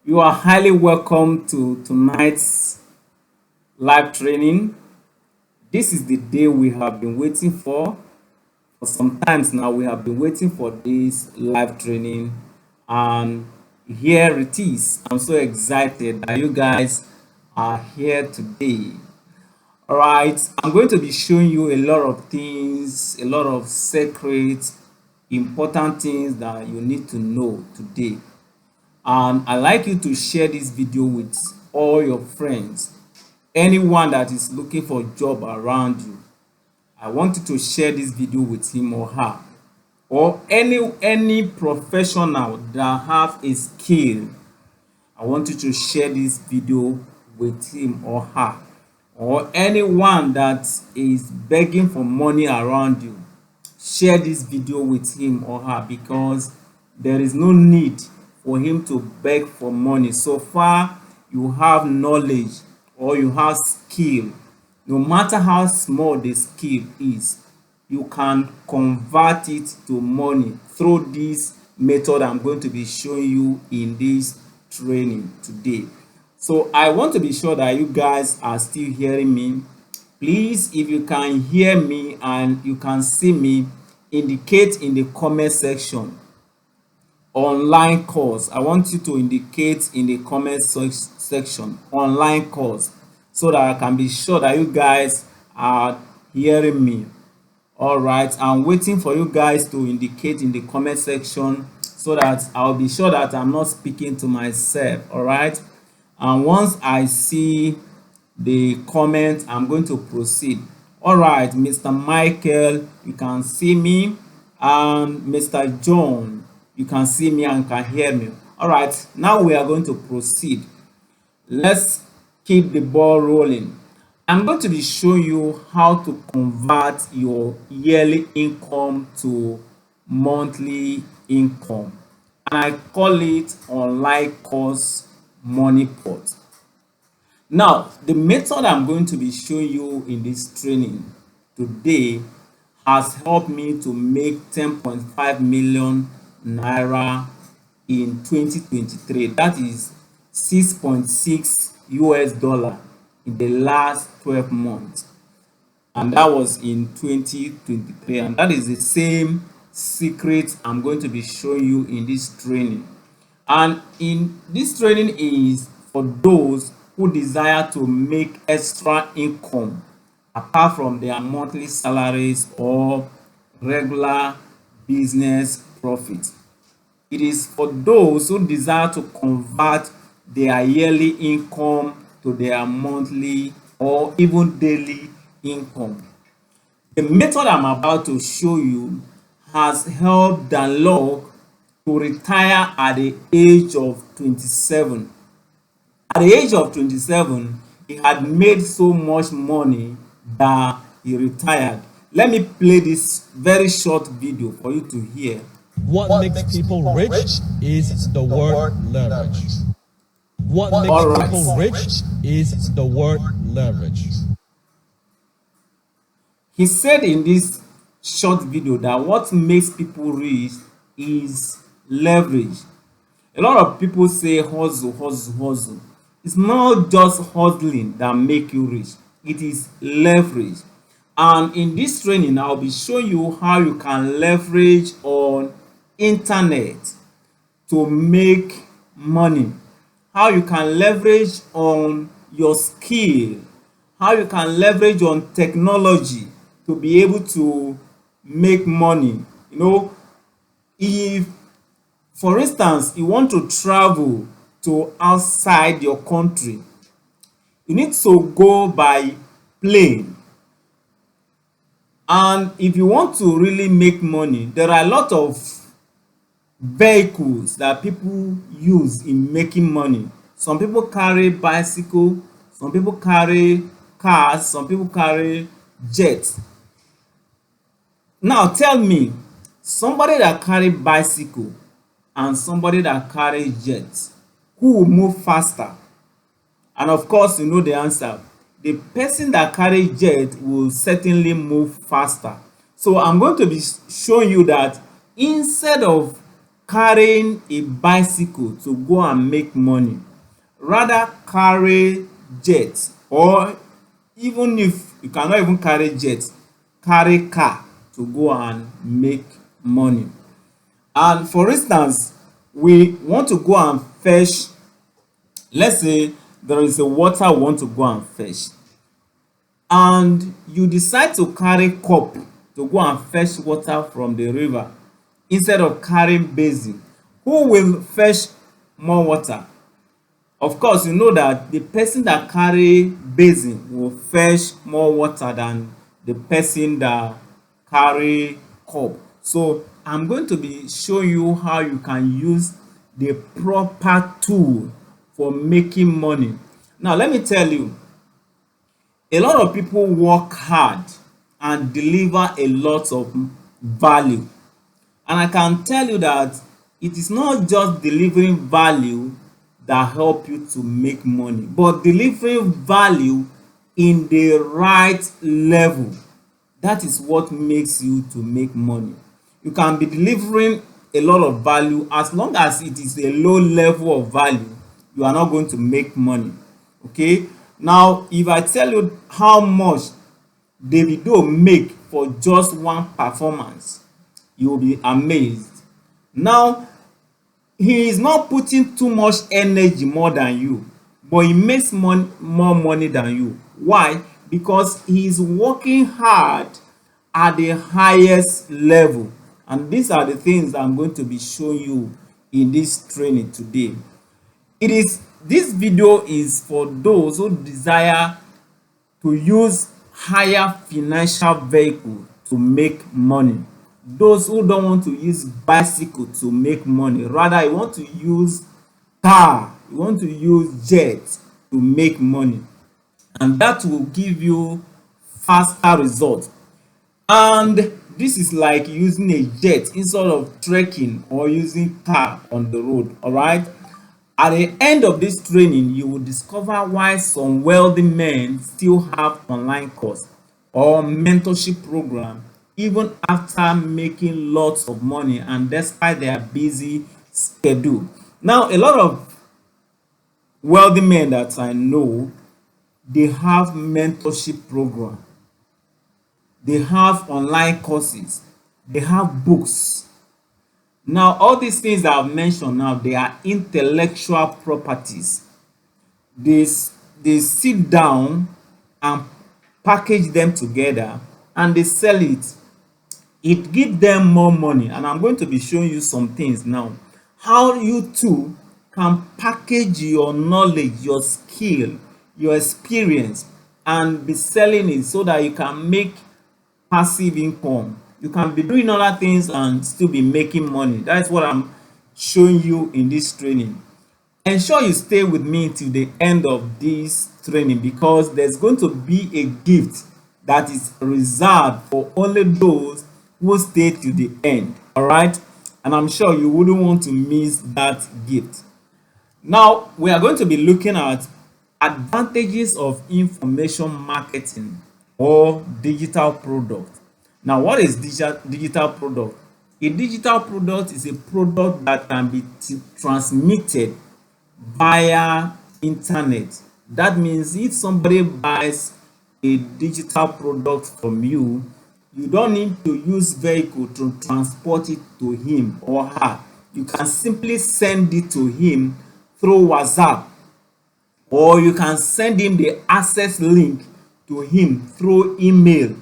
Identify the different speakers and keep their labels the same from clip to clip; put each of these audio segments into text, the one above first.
Speaker 1: You are highly welcome to tonight's live training. This is the day we have been waiting for. For some times now, we have been waiting for this live training, and here it is. I'm so excited that you guys are here today. All right, I'm going to be showing you a lot of things, a lot of secrets, important things that you need to know today. And I like you to share this video with all your friends, anyone that is looking for a job around you. I want you to share this video with him or her, or any professional that have a skill. I want you to share this video with him or her, or anyone that is begging for money around you. Share this video with him or her, because there is no need for him to beg for money. So far you have knowledge or you have skill, no matter how small the skill is, you can convert it to money through this method I'm going to be showing you in this training today. So I want to be sure that you guys are still hearing me. Please, if you can hear me and you can see me, indicate in the comment section online course. I want you to indicate in the comment section online course, so that I can be sure that you guys are hearing me. All right, I'm waiting for you guys to indicate in the comment section, so that I'll be sure that I'm not speaking to myself. All right, and once I see the comment, I'm going to proceed. All right, Mr. Michael, you can see me, and Mr. John, you can see me and can hear me. All right, now we are going to proceed. Let's keep the ball rolling. I'm going to be showing you how to convert your yearly income to monthly income, and I call it online course money pot. Now, the method I'm going to be showing you in this training today has helped me to make 10.5 million naira in 2023. That is 6.6 US dollar in the last 12 months. And that was in 2023. And that is the same secret I'm going to be showing you in this training. And in this training is for those who desire to make extra income apart from their monthly salaries or regular business profit. It is for those who desire to convert their yearly income to their monthly or even daily income. The method I'm about to show you has helped Dan Lok to retire at the age of 27. At the age of 27, he had made so much money that he retired. Let me play this very short video for you to hear.
Speaker 2: What makes people rich is the word leverage. What makes people rich is the word leverage.
Speaker 1: He said in this short video that what makes people rich is leverage. A lot of people say hustle, hustle, hustle. It's not just hustling that make you rich. It is leverage. And in this training, I'll be showing you how you can leverage on internet to make money, how you can leverage on your skill, how you can leverage on technology to be able to make money. You know, if for instance you want to travel to outside your country, you need to go by plane. And if you want to really make money, there are a lot of vehicles that people use in making money. Some people carry bicycle, some people carry cars, some people carry jets. Now tell me, somebody that carry bicycle and somebody that carry jet, who will move faster? And of course, you know the answer. The person that carry jet will certainly move faster. So I'm going to be showing you that instead of carrying a bicycle to go and make money. Rather carry jet, or even if you cannot even carry jet, carry car to go and make money. And for instance, we want to go and fetch, let's say there is a water we want to go and fetch, and you decide to carry cup to go and fetch water from the river instead of carrying basin. Who will fetch more water? Of course, you know that the person that carry basin will fetch more water than the person that carry cup. So I'm going to be showing you how you can use the proper tool for making money. Now let me tell you, a lot of people work hard and deliver a lot of value, and I can tell you that it is not just delivering value that help you to make money, but delivering value in the right level. That is what makes you to make money. You can be delivering a lot of value, as long as it is a low level of value, you are not going to make money. Okay, now if I tell you how much Davido make for just one performance, you will be amazed. Now he is not putting too much energy more than you, but he makes more money than you. Why? Because he is working hard at the highest level, and these are the things I'm going to be showing you in this training today. This video is for those who desire to use higher financial vehicle to make money. Those who don't want to use bicycle to make money, rather you want to use car, you want to use jet to make money, and that will give you faster results. And this is like using a jet instead of trekking or using car on the road. All right, at the end of this training, you will discover why some wealthy men still have online course or mentorship program even after making lots of money and despite their busy schedule. Now, a lot of wealthy men that I know, they have mentorship program, they have online courses, they have books. Now, all these things that I've mentioned now, they are intellectual properties. They sit down and package them together and they sell it. It gives them more money, and I'm going to be showing you some things now, how you too can package your knowledge, your skill, your experience, and be selling it so that you can make passive income. You can be doing other things and still be making money. That's what I'm showing you in this training. Ensure you stay with me till the end of this training, because there's going to be a gift that is reserved for only those who stay till the end. All right, and I'm sure you wouldn't want to miss that gift. Now we are going to be looking at advantages of information marketing or digital product. Now, what is digital product? A digital product is a product that can be transmitted via internet. That means if somebody buys a digital product from you, you don't need to use vehicle to transport it to him or her. You can simply send it to him through WhatsApp, or you can send him the access link to him through email,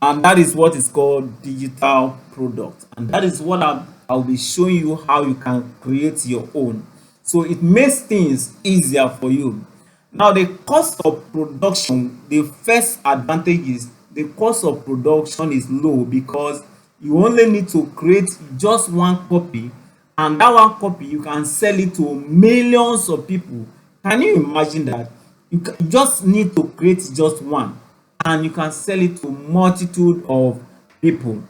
Speaker 1: and that is what is called digital product. And that is what I'll be showing you how you can create your own, so it makes things easier for you. Now, the cost of production, the first advantage is the cost of production is low, because you only need to create just one copy, and that one copy you can sell it to millions of people. Can you imagine that? You just need to create just one, and you can sell it to multitude of people.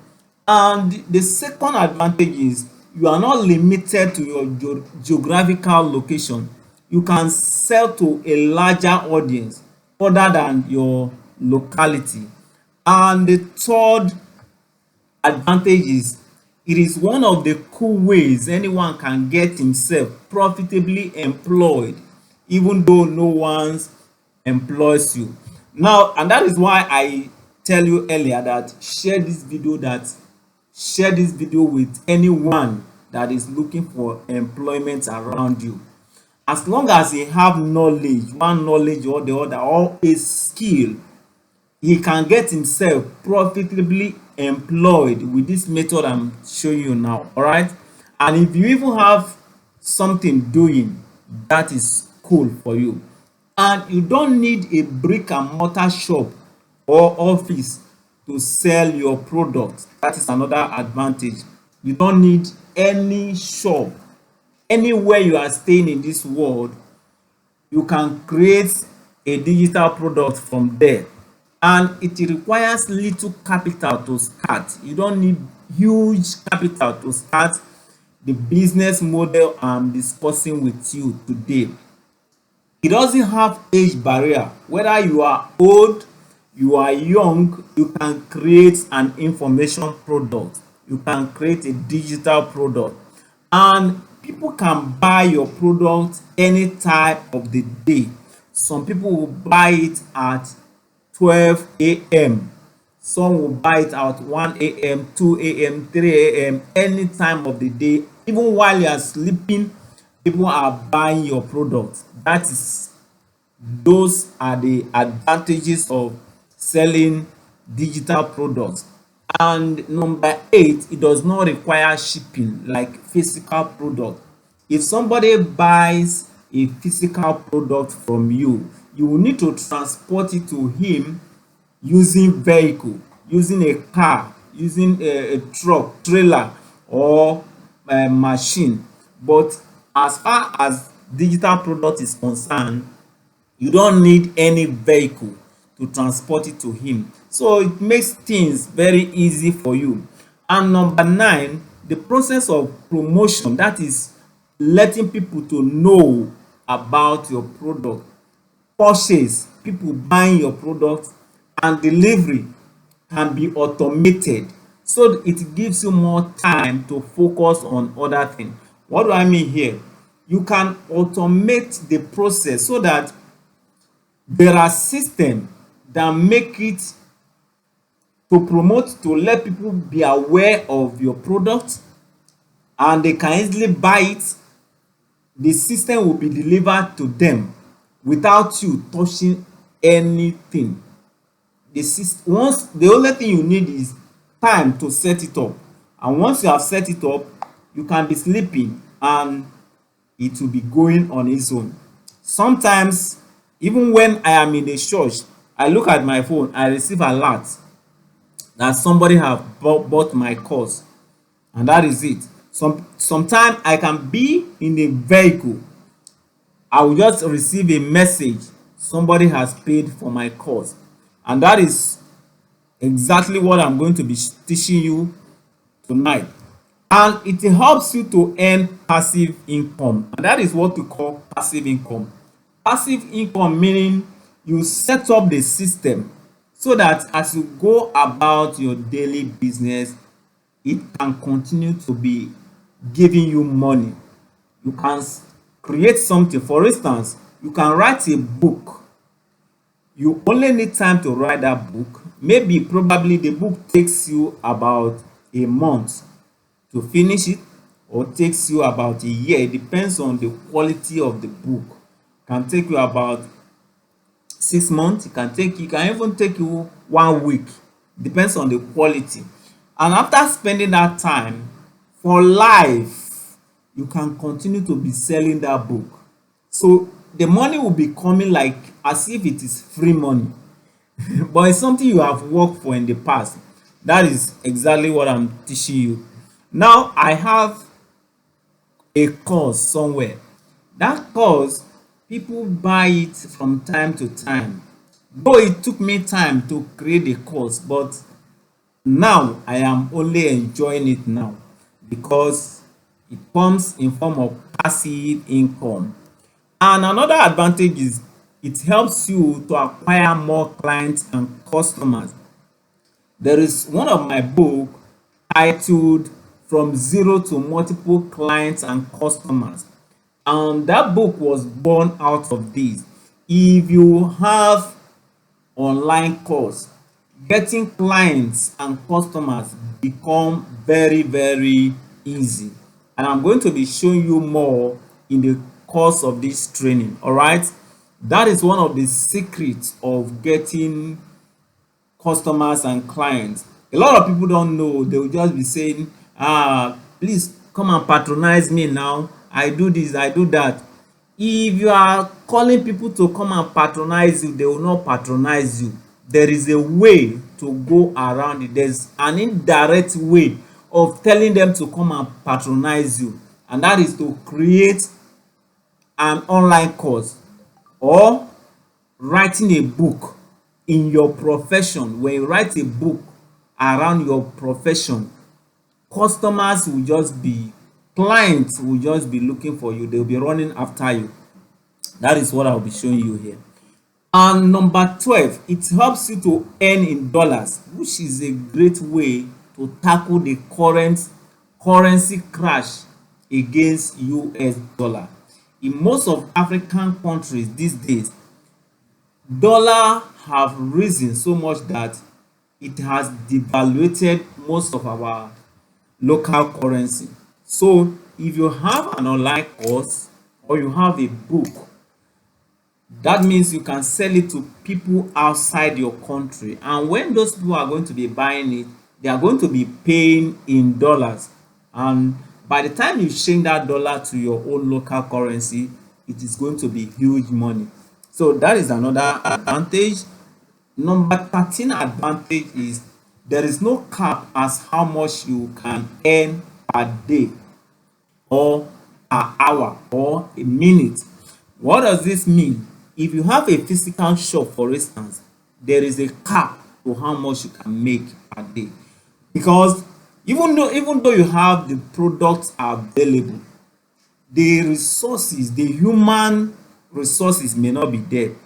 Speaker 1: And the second advantage is you are not limited to your geographical location. You can sell to a larger audience other than your locality. And the third advantage is It is one of the cool ways anyone can get himself profitably employed, even though no one employs you. Now, and that is why I tell you earlier that share this video with anyone that is looking for employment around you. As long as they have knowledge, one knowledge or the other, or a skill, he can get himself profitably employed with this method I'm showing you now. All right, and if you even have something doing, that is cool for you, and you don't need a brick and mortar shop or office to sell your product. That is another advantage. You don't need any shop. Anywhere you are staying in this world, you can create a digital product from there, and it requires little capital to start. You don't need huge capital to start the business model I'm discussing with you today. It doesn't have age barrier. Whether you are old, you are young, you can create an information product, you can create a digital product, and people can buy your product any time of the day. Some people will buy it at 12 a.m. Some will buy it at 1 a.m., 2 a.m., 3 a.m., any time of the day. Even while you are sleeping, people are buying your product. Those are the advantages of selling digital products. And number 8, it does not require shipping like physical product. If somebody buys a physical product from you, you will need to transport it to him using vehicle, using a car, using a truck, trailer, or a machine. But as far as digital product is concerned, you don't need any vehicle to transport it to him, so it makes things very easy for you. And number 9, the process of promotion, that is letting people to know about your product, purchase, people buying your product, and delivery can be automated, so it gives you more time to focus on other things. What do I mean here? You can automate the process so that there are systems that make it to promote, to let people be aware of your product, and they can easily buy it. The system will be delivered to them without you touching anything. Once, the only thing you need is time to set it up, and once you have set it up, you can be sleeping and it will be going on its own. Sometimes, even when I am in a church, I look at my phone, I receive alert that somebody have bought my course, and that is it. Sometimes I can be in a vehicle, I will just receive a message, somebody has paid for my course, and that is exactly what I'm going to be teaching you tonight. And it helps you to earn passive income, and that is what we call passive income. Passive income meaning you set up the system so that as you go about your daily business, it can continue to be giving you money. You can create something. For instance, you can write a book. You only need time to write that book. Maybe probably the book takes you about a month to finish it, or takes you about a year. It depends on the quality of the book. It can take you about 6 months. It can even take you 1 week. Depends on the quality. And after spending that time, for life, you can continue to be selling that book. So the money will be coming like as if it is free money. But it's something you have worked for in the past. That is exactly what I'm teaching you. Now I have a course somewhere. That course, people buy it from time to time. Though it took me time to create the course, but now I am only enjoying it now because it comes in form of passive income. And another advantage is it helps you to acquire more clients and customers. There is one of my book titled from zero to multiple clients and customers. And that book was born out of this. If you have online course, getting clients and customers become very easy, and I'm going to be showing you more in the course of this training. All right, that is one of the secrets of getting customers and clients. A lot of people don't know. They will just be saying, please come and patronize me now, I do this, I do that. If you are calling people to come and patronize you, they will not patronize you. There is a way to go around it. There's an indirect way of telling them to come and patronize you, and that is to create an online course or writing a book in your profession. When you write a book around your profession, customers will just be, clients will just be looking for you. They'll be running after you. That is what I'll be showing you here. And number 12, it helps you to earn in dollars, which is a great way to tackle the current currency crash against US dollar. In most of African countries these days, dollar have risen so much that it has devaluated most of our local currency. So if you have an online course or you have a book, that means you can sell it to people outside your country, and when those people are going to be buying it, they are going to be paying in dollars, and by the time you change that dollar to your own local currency, it is going to be huge money. So that is another advantage. Number 13 advantage is there is no cap as how much you can earn per day or per hour or a minute. What does this mean? If you have a physical shop, for instance, there is a cap to how much you can make per day, because even though you have the products available, the resources, the human resources may not be there.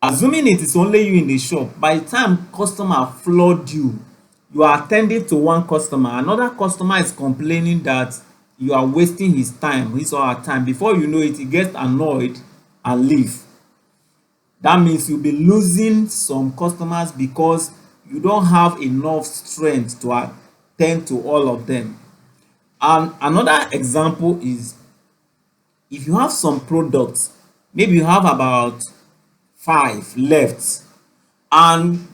Speaker 1: Assuming it is only you in the shop, by the time customer flood you, you are attending to one customer, another customer is complaining that you are wasting his time, his or her time. Before you know it, he gets annoyed and leave. That means you'll be losing some customers because you don't have enough strength to attend to all of them. And another example is, if you have some products, maybe you have about 5 left, and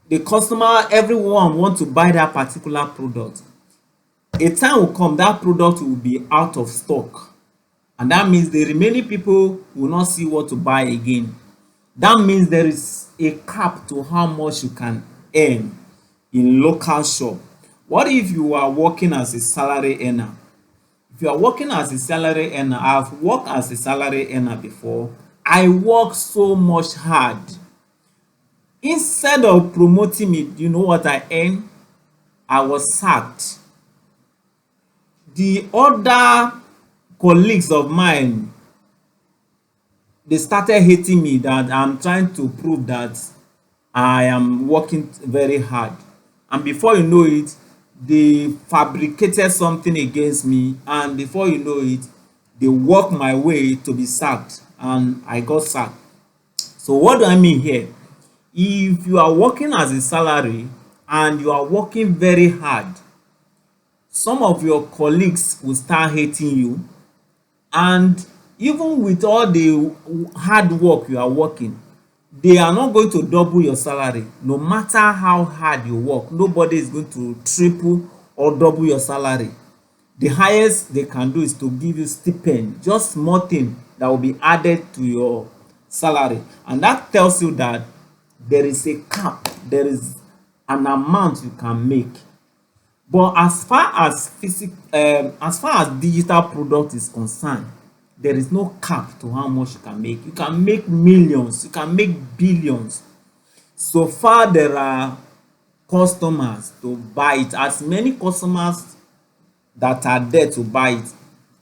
Speaker 1: the customer, everyone want to buy that particular product. A time will come that product will be out of stock, and that means the remaining people will not see what to buy again. That means there is a cap to how much you can earn in local shop. What if you are working as a salary earner? If you are working as a salary earner, I've worked as a salary earner before. I work so much hard. Instead of promoting me, you know what I earn? I was sacked. The other colleagues of mine, they started hating me that I'm trying to prove that I am working very hard. And before you know it, they fabricated something against me, and before you know it, they worked my way to be sacked, and I got sacked. So what do I mean here? If you are working as a salary and you are working very hard, some of your colleagues will start hating you, and even with all the hard work you are working, they are not going to double your salary. No matter how hard you work, nobody is going to triple or double your salary. The highest they can do is to give you stipend, just small thing that will be added to your salary, and that tells you that there is a cap, there is an amount you can make. But as far as digital product is concerned, there is no cap to how much you can make. You can make millions, you can make billions. So far there are customers to buy it. As many customers that are there to buy it,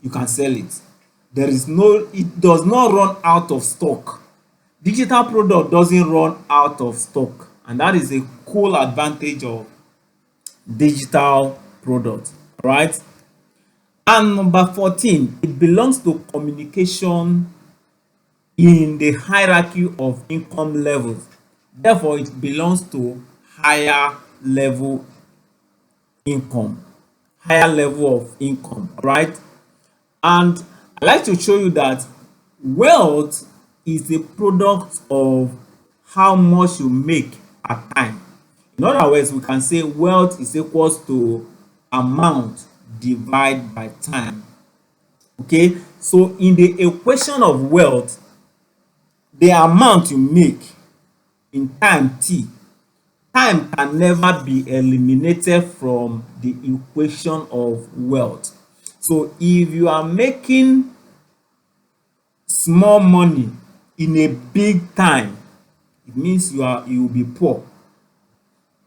Speaker 1: you can sell it. It does not run out of stock. Digital product doesn't run out of stock, and that is a cool advantage of digital product. Right? And number 14, it belongs to communication in the hierarchy of income levels. Therefore, it belongs to higher level income, higher level of income, right? And I like to show you that wealth is a product of how much you make at time. In other words, we can say wealth is equals to amount divided by time. Okay, so in the equation of wealth, the amount you make in time t, time can never be eliminated from the equation of wealth. So if you are making small money in a big time, it means you will be poor.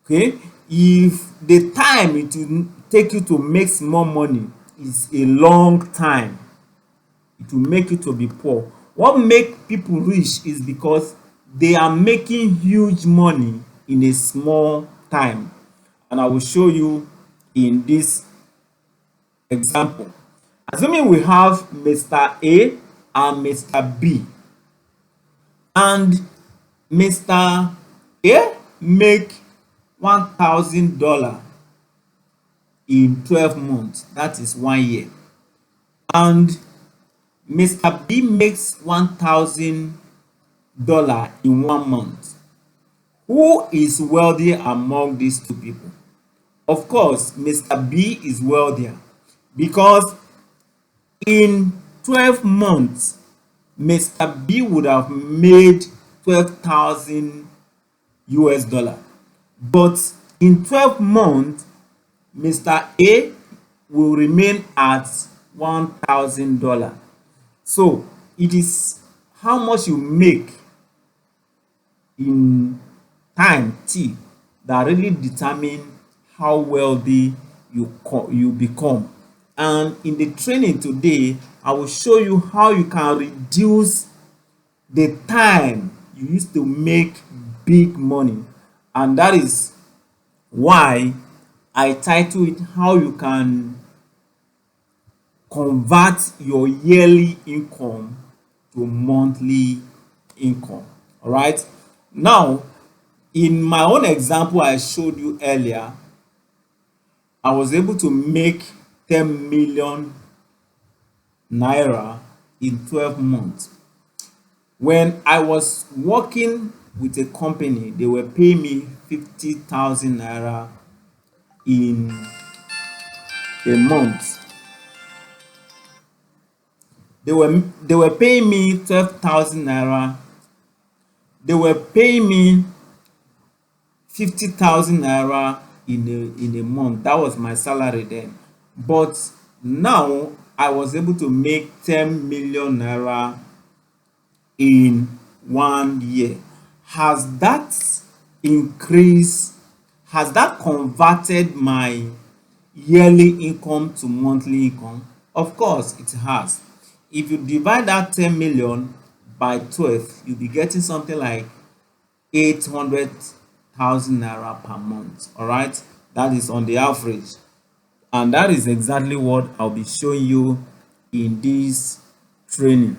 Speaker 1: Okay, if the time it will take you to make small money is a long time, it will make you to be poor. What make people rich is because they are making huge money in a small time, and I will show you in this example. Assuming we have Mr. A and Mr. B, and Mr. A make $1,000 in 12 months, that is 1 year, and Mr. B makes $1,000 in 1 month. Who is wealthy among these two people? Of course, Mr. B is wealthier because in 12 months, Mr. B would have made 12,000 US dollar. But in 12 months, Mr. A will remain at $1,000. So it is how much you make in time t that really determine how wealthy you become. And in the training today, I will show you how you can reduce the time you used to make big money, and that is why I title it how you can convert your yearly income to monthly income. All right, now in my own example I showed you earlier, I was able to make 10 million naira in 12 months. When I was working with a company, they were paying me 50,000 naira in a month. They were paying me 12,000 naira. They were paying me 50,000 naira in a month. That was my salary then. But now I was able to make 10 million naira in 1 year. Has that increased? Has that converted my yearly income to monthly income? Of course it has. If you divide that 10 million by 12, you'll be getting something like 800,000 naira per month. All right, that is on the average, and that is exactly what I'll be showing you in this training.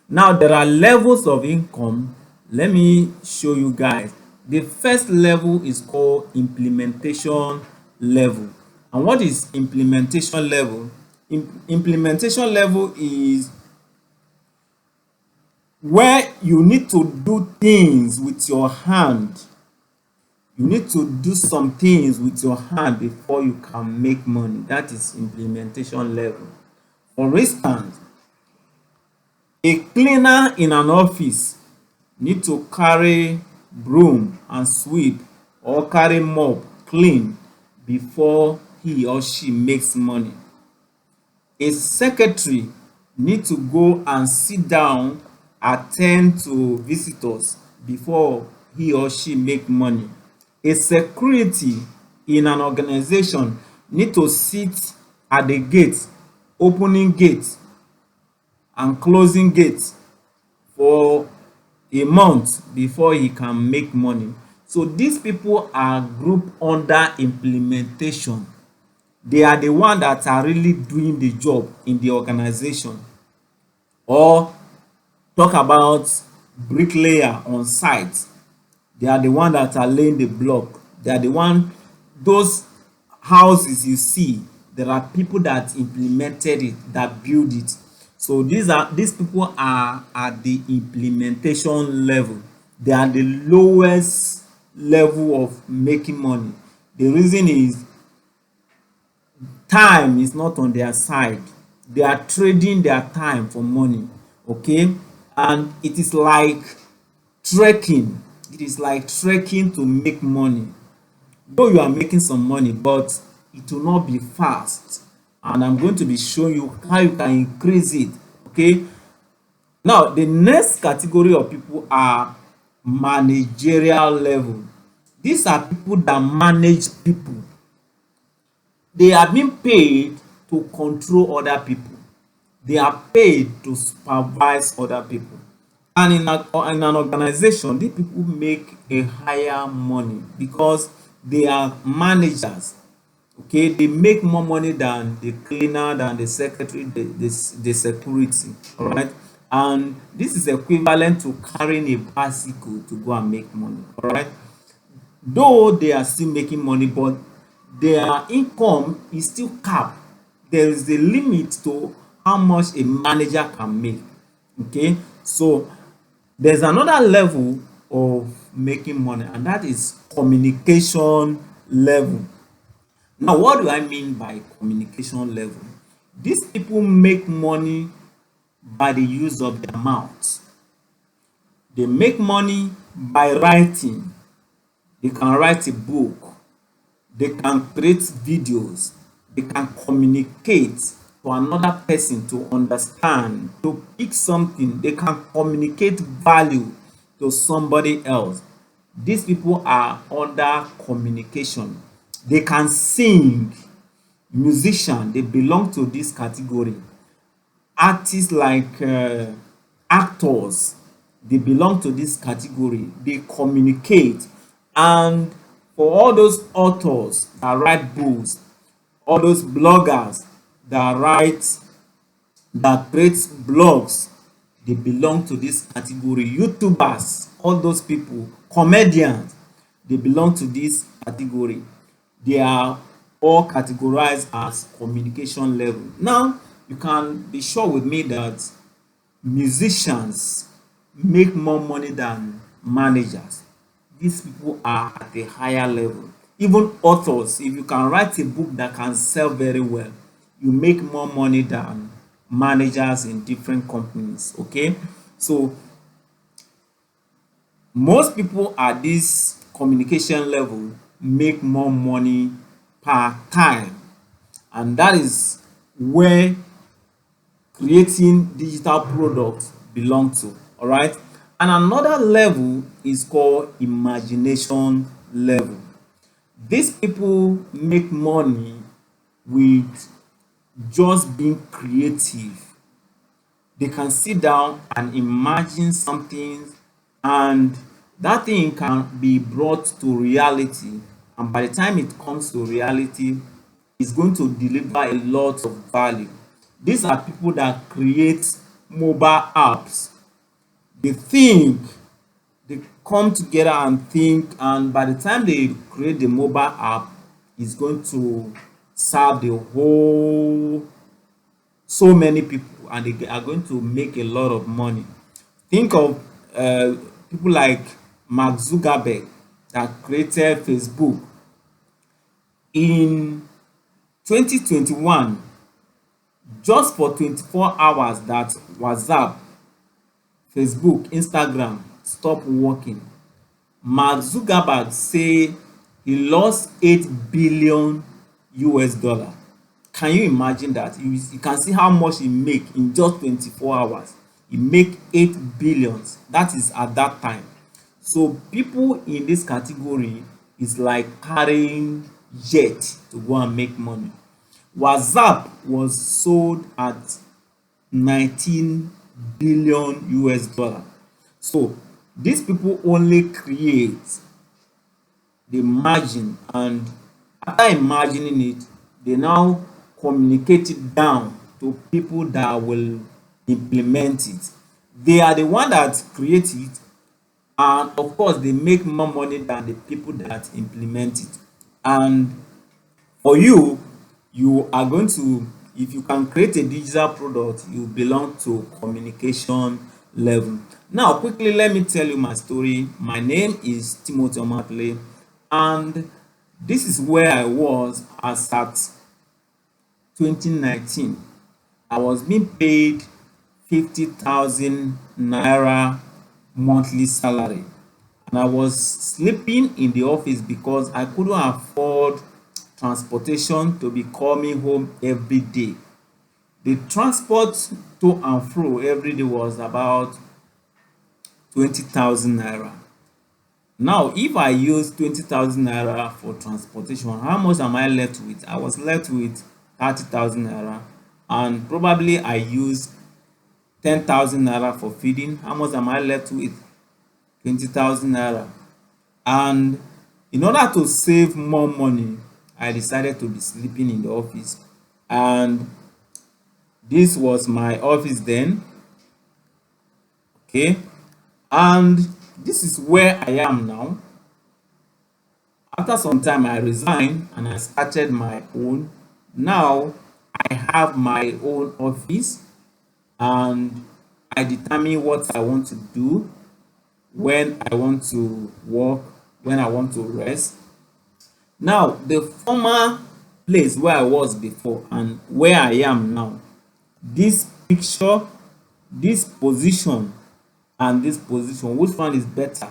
Speaker 1: Now there are levels of income. Let me show you guys. The first level is called implementation level. And what is implementation level? Implementation level is where you need to do things with your hand. You need to do some things with your hand before you can make money. That is implementation level. For instance, a cleaner in an office need to carry broom and sweep, or carry mop, clean, before he or she makes money. A secretary need to go and sit down, attend to visitors before he or she make money. A security in an organization need to sit at the gate, opening gate and closing gate for a month before he can make money. So these people are grouped under implementation. They are the one that are really doing the job in the organization. Or talk about bricklayer on site. They are the one that are laying the block. They are the one, those houses you see, there are people that implemented it, that build it. So these people are at the implementation level. They are the lowest level of making money. The reason is time is not on their side. They are trading their time for money. Okay, and it is like trekking. It is like trekking to make money. Though you are making some money, but it will not be fast, and I'm going to be showing you how you can increase it. Okay, now the next category of people are managerial level. These are people that manage people. They are being paid to control other people. They are paid to supervise other people. And in an organization, these people make a higher money because they are managers. Okay, they make more money than the cleaner, than the secretary, the security. All right, and this is equivalent to carrying a bicycle to go and make money. All right, though they are still making money, but their income is still capped. There is a limit to how much a manager can make. Okay, so there's another level of making money, and that is communication level. Now, what do I mean by communication level? These people make money by the use of their mouth. They make money by writing. They can write a book. They can create videos. They can communicate to another person to understand, to pick something. They can communicate value to somebody else. These people are under communication. They can sing. Musician, they belong to this category. Artists like actors, they belong to this category. They communicate. And for all those authors that write books, all those bloggers that create blogs, they belong to this category. YouTubers, all those people, comedians, they belong to this category. They are all categorized as communication level. Now, you can be sure with me that musicians make more money than managers. These people are at a higher level. Even authors, if you can write a book that can sell very well, you make more money than managers in different companies. Okay, so most people at this communication level make more money per time, and that is where creating digital products belong to. All right, and another level is called imagination level. These people make money with just being creative. They can sit down and imagine something, and that thing can be brought to reality, and by the time it comes to reality, it's going to deliver a lot of value. These are people that create mobile apps. They think, they come together and think, and by the time they create the mobile app, it's going to serve the whole, so many people, and they are going to make a lot of money. Think of people like Mark Zuckerberg that created Facebook. In 2021, just for 24 hours, that WhatsApp, Facebook, Instagram stop working, Mark Zuckerberg say he lost 8 billion US dollar. Can you imagine that? You can see how much he make in just 24 hours. He make 8 billions. That is at that time. So people in this category is like carrying jet to go and make money. WhatsApp was sold at 19 billion US dollar. So these people only create the margin, and after imagining it, they now communicate it down to people that will implement it. They are the one that create it, and of course they make more money than the people that implement it. And for you, you are going to, if you can create a digital product, you belong to communication level. Now quickly let me tell you my story. My name is Timothy Omatle, and this is where I was as at 2019. I was being paid 50,000 naira monthly salary, and I was sleeping in the office because I couldn't afford transportation to be coming home every day. The transport to and fro every day was about 20,000 naira. Now, if I use 20,000 naira for transportation, how much am I left with? I was left with 30,000 naira, and probably I used 10,000 naira for feeding. How much am I left with? 20,000 naira. And in order to save more money, I decided to be sleeping in the office. And this was my office then. Okay. And this is where I am now. After some time, I resigned and I started my own. Now I have my own office, and I determine what I want to do, when I want to work, when I want to rest. Now, the former place where I was before and where I am now, this picture, this position, and this position, which one is better?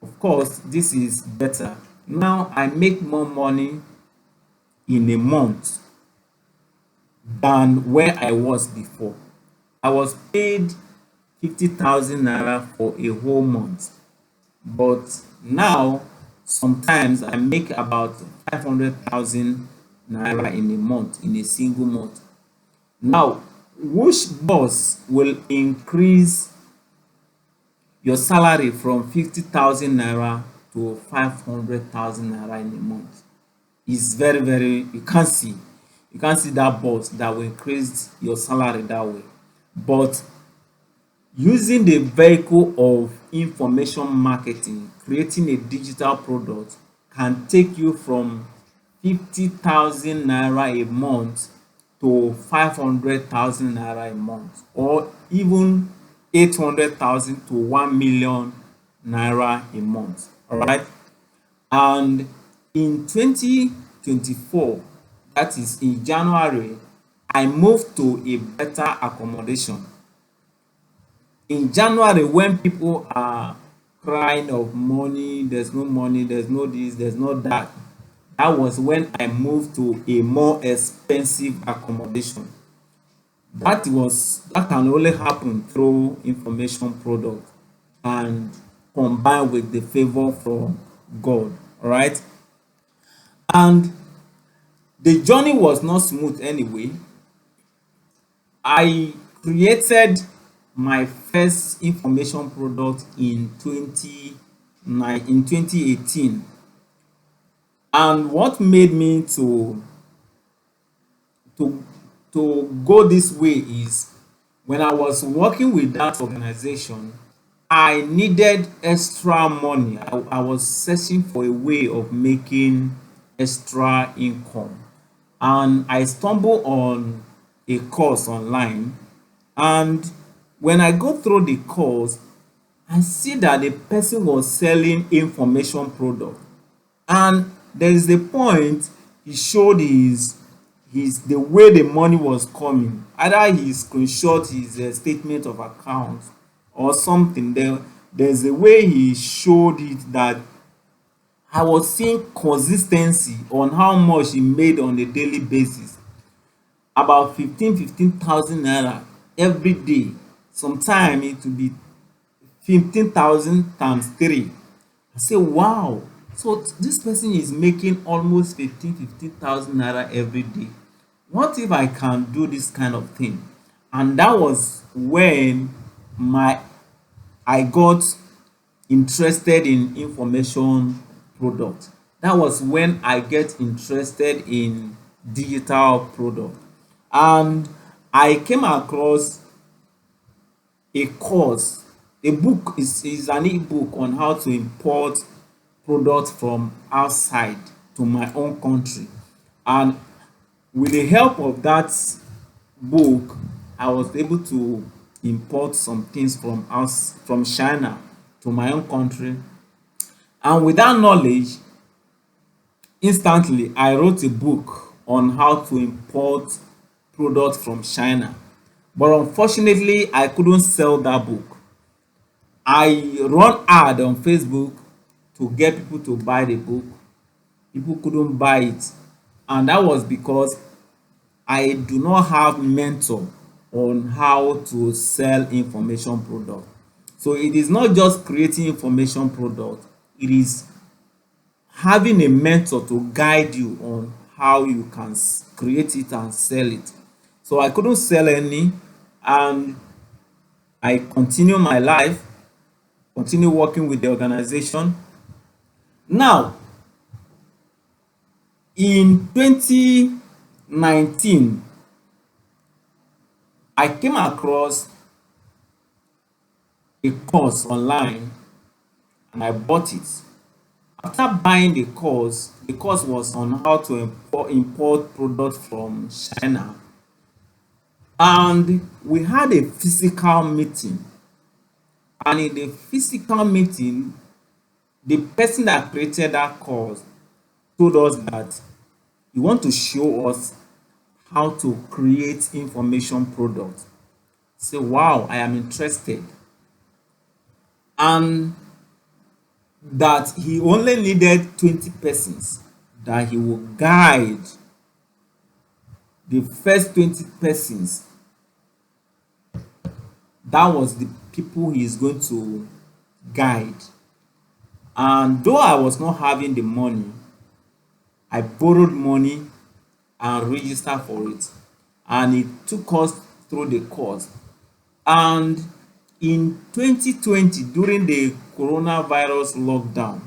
Speaker 1: Of course, this is better. Now I make more money in a month than where I was before. I was paid 50,000 naira for a whole month, but now sometimes I make about 500,000 naira in a month, in a single month. Now, which boss will increase your salary from 50,000 naira to 500,000 naira in a month? Is very, very, you can't see that boss that will increase your salary that way. But using the vehicle of information marketing, creating a digital product can take you from 50,000 naira a month to 500,000 naira a month, or even 800,000 to 1 million naira a month. All right. And in 2024, that is in January, I moved to a better accommodation. In January, when people are crying of money, there's no money, there's no this, there's no that, that was when I moved to a more expensive accommodation. That can only happen through information product and combined with the favor from God. All right. And the journey was not smooth anyway. I created my first information product in 2018. And what made me to go this way is, when I was working with that organization, I needed extra money. I was searching for a way of making extra income. And I stumbled on a course online. And when I go through the course, I see that the person was selling information product. And there is a point he showed his the way the money was coming. Either he screenshot his statement of account or something. There's a way he showed it that I was seeing consistency on how much he made on a daily basis. About 15,000 naira every day. Sometimes it will be 15,000 times 3. I say, wow. So this person is making almost 15,000 naira every day. What if I can do this kind of thing? And that was when my I got interested in information product. That was when I get interested in digital product. And I came across a course, a book is an ebook on how to import products from outside to my own country. And with the help of that book, I was able to import some things from China to my own country. And with that knowledge, instantly I wrote a book on how to import products from China. But unfortunately, I couldn't sell that book. I run ad on Facebook to get people to buy the book. People couldn't buy it. And that was because I do not have mentor on how to sell information product. So it is not just creating information product, it is having a mentor to guide you on how you can create it and sell it. So I couldn't sell any, and I continue my life, continue working with the organization. Now, in 2019, I came across a course online and I bought it. After buying the course was on how to import products from China. And we had a physical meeting. And in the physical meeting, the person that created that course told us that he want to show us how to create information products. Say, wow, I am interested. And that he only needed 20 persons, that he will guide the first 20 persons. That was the people he is going to guide. And though I was not having the money, I borrowed money and registered for it. And it took us through the course. And in 2020, during the coronavirus lockdown,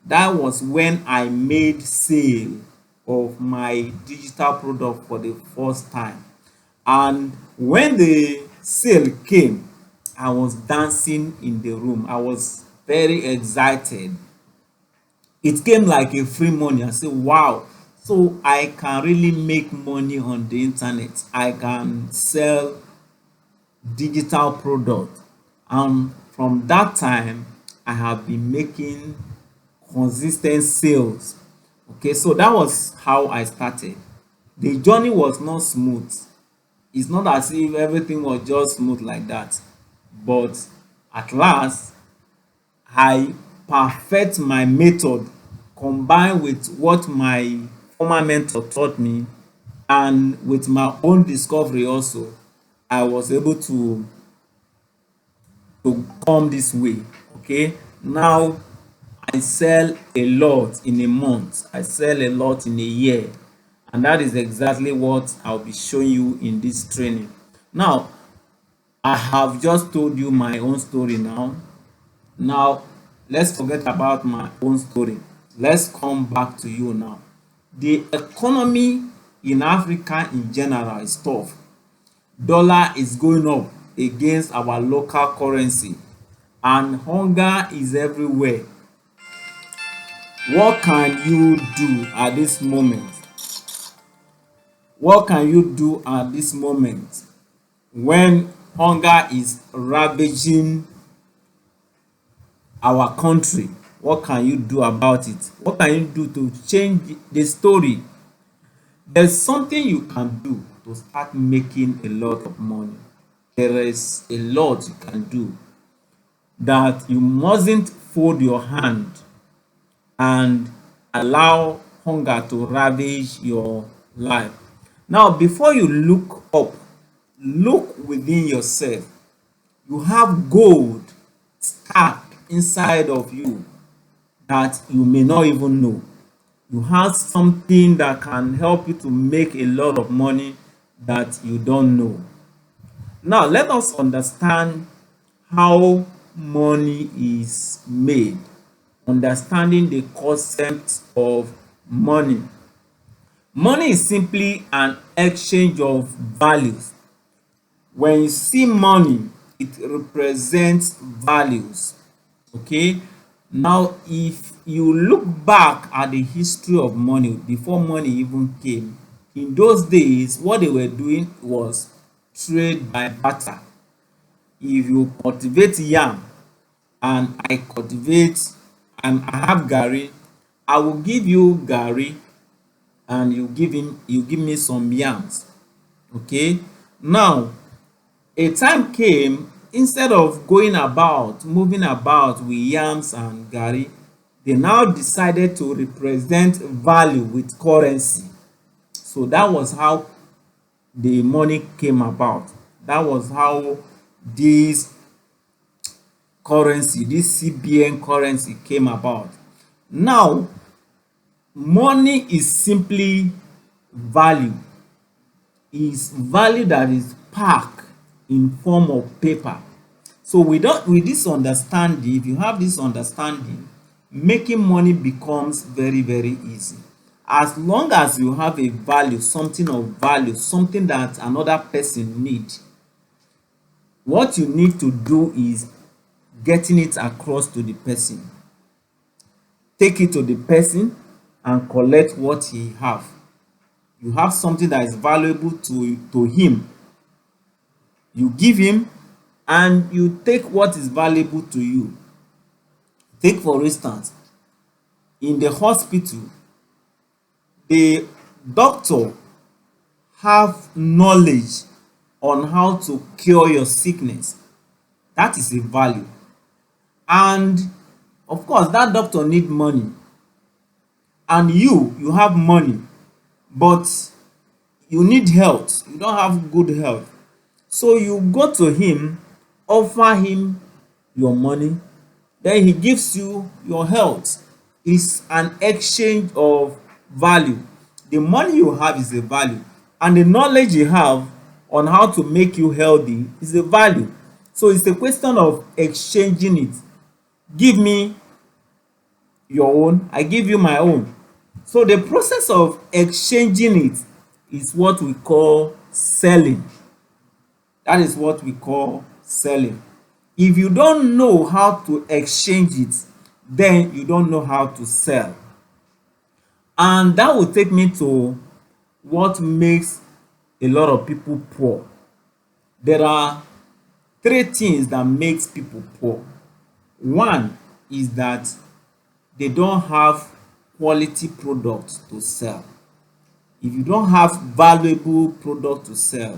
Speaker 1: that was when I made sale of my digital product for the first time. And when the sale came, I was dancing in the room. I was very excited. It came like a free money. I said, wow, so I can really make money on the internet. I can sell digital product. And from that time, I have been making consistent sales. Okay, so that was how I started. The journey was not smooth. It's not as if everything was just smooth like that. But at last, I perfect my method combined with what my former mentor taught me and with my own discovery also. I was able to come this way. Okay, now I sell a lot in a month, I sell a lot in a year, and that is exactly what I'll be showing you in this training. Now, I have just told you my own story. Now let's forget about my own story. Let's come back to you now. The economy in Africa in general is tough. Dollar is going up against our local currency and hunger is everywhere. What can you do at this moment? What can you do at this moment when hunger is ravaging our country? What can you do about it? What can you do to change the story? There's something you can do to start making a lot of money. There is a lot you can do, that you mustn't fold your hand and allow hunger to ravage your life. Now, before you look up, look within yourself. You have gold stacked inside of you that you may not even know. You have something that can help you to make a lot of money that you don't know. Now, let us understand how money is made, understanding the concept of money. Money is simply an exchange of values. When you see money, it represents values. Okay, now if you look back at the history of money before money even came, in those days what they were doing was trade by barter. If you cultivate yam and I cultivate and I have garri, I will give you garri and you give me some yams. Okay, now a time came, instead of moving about with yams and garri, they now decided to represent value with currency. So that was how the money came about. That was how this this CBN currency came about. Now money is simply value, is value that is packed in form of paper. So with this understanding, if you have this understanding, making money becomes very very easy. As long as you have a value, something of value, something that another person need, what you need to do is getting it across to the person. Take it to the person and collect what he have. You have something that is valuable to him, you give him and you take what is valuable to you. Take for instance, in the hospital, the doctor have knowledge on how to cure your sickness. That is a value. And of course that doctor need money, and you have money but you need health, you don't have good health. So you go to him, offer him your money, then he gives you your health. It's an exchange of value. The money you have is a value, and the knowledge you have on how to make you healthy is a value. So it's a question of exchanging it. Give me your own, I give you my own. So the process of exchanging it is what we call selling. That is what we call selling. If you don't know how to exchange it, then you don't know how to sell. And that will take me to what makes a lot of people poor. There are three things that makes people poor. One is that they don't have quality products to sell. If you don't have valuable product to sell,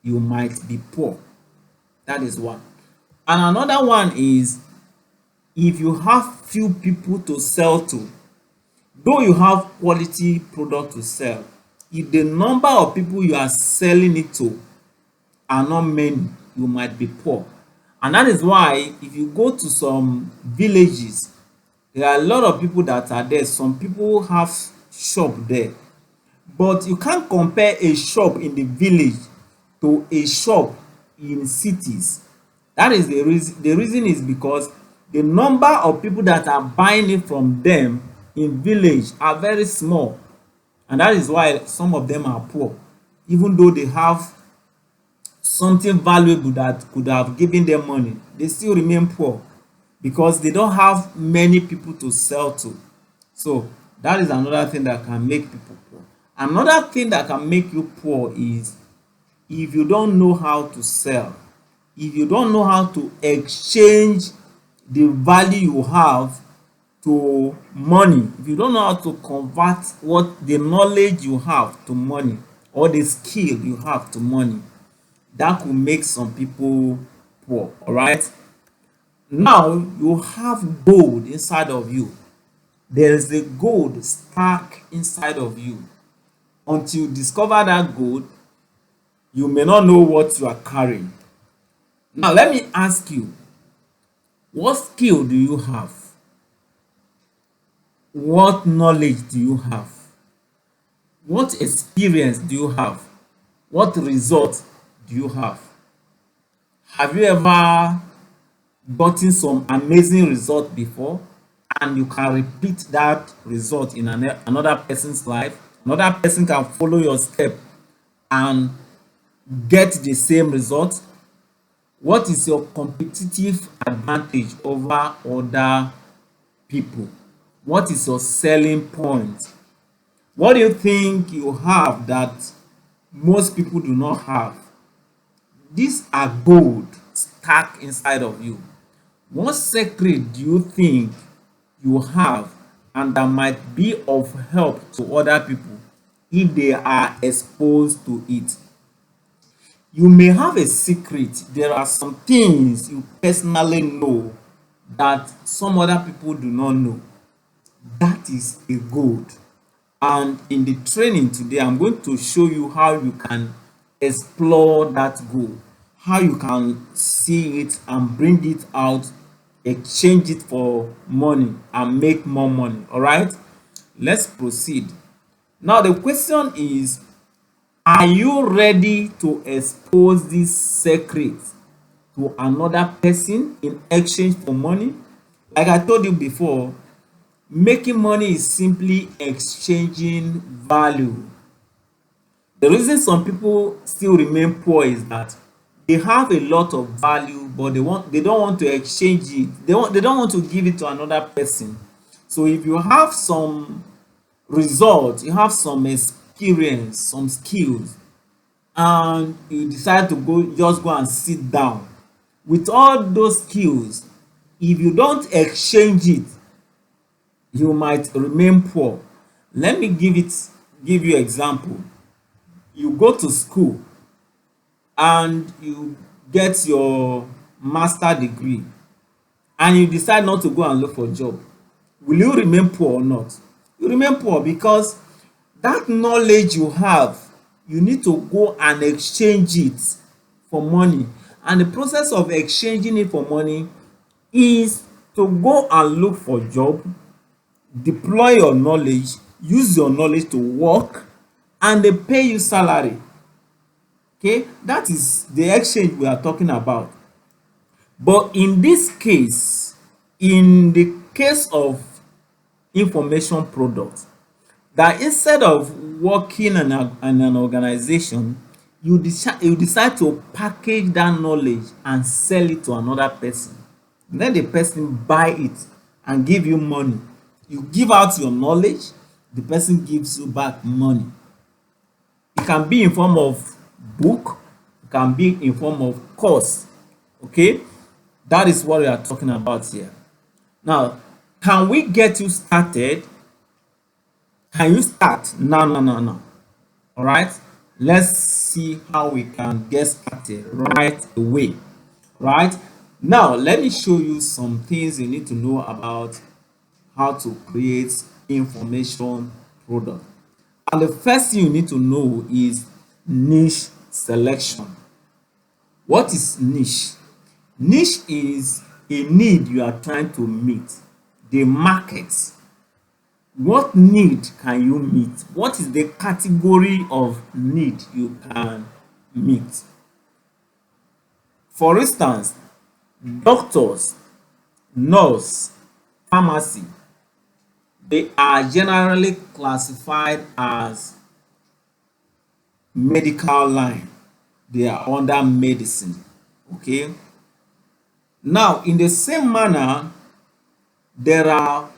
Speaker 1: you might be poor. That is one. And another one is, if you have few people to sell to, though you have quality product to sell, if the number of people you are selling it to are not many, you might be poor. And that is why if you go to some villages, there are a lot of people that are there. Some people have shop there, but you can't compare a shop in the village to a shop in cities. That is the reason. The reason is because the number of people that are buying it from them in village are very small, and that is why some of them are poor. Even though they have something valuable that could have given them money, they still remain poor because they don't have many people to sell to. So that is another thing that can make people poor. Another thing that can make you poor is if you don't know how to sell, if you don't know how to exchange the value you have to money, if you don't know how to convert what the knowledge you have to money or the skill you have to money, that could make some people poor. All right, now you have gold inside of you. There is a gold stack inside of you. Until you discover that gold, you may not know what you are carrying. Now let me ask you, what skill do you have? What knowledge do you have? What experience do you have? What result do you have? Have you ever gotten some amazing result before and you can repeat that result in another person's life Another person can follow your step and get the same result. What is your competitive advantage over other people? What is your selling point? What do you think you have that most people do not have? These are gold stuck inside of you. What secret do you think you have and that might be of help to other people if they are exposed to it? You may have a secret. There are some things you personally know that some other people do not know. That is a gold. And in the training today, I'm going to show you how you can explore that goal, how you can see it and bring it out, exchange it for money and make more money. All right, let's proceed. Now the question is, are you ready to expose this secret to another person in exchange for money? Like I told you before, making money is simply exchanging value. The reason some people still remain poor is that they have a lot of value, but they don't want to exchange it. They don't want to give it to another person. So if you have some result, you have some experience, some skills, and you decide to go and sit down with all those skills, if you don't exchange it, you might remain poor. Let me give you example. You go to school and you get your master degree and you decide not to go and look for a job. Will you remain poor or not? You remain poor because that knowledge you have, you need to go and exchange it for money. And the process of exchanging it for money is to go and look for a job, deploy your knowledge, use your knowledge to work, and they pay you salary. Okay, that is the exchange we are talking about. But in this case, in the case of information products, that instead of working in an organization, you decide to package that knowledge and sell it to another person. Then the person buy it and give you money. You give out your knowledge, the person gives you back money. It can be in form of book, it can be in form of course. Okay, that is what we are talking about here. Now, can we get you started? Can you start? No. All right, let's see how we can get started right away. Right now, let me show you some things you need to know about how to create information product. And the first thing you need to know is niche selection. What is niche? Niche is a need you are trying to meet. The market. What need can you meet? What is the category of need you can meet? For instance, doctors, nurse, pharmacy, they are generally classified as medical line. They are under medicine. Okay. Now, in the same manner, there are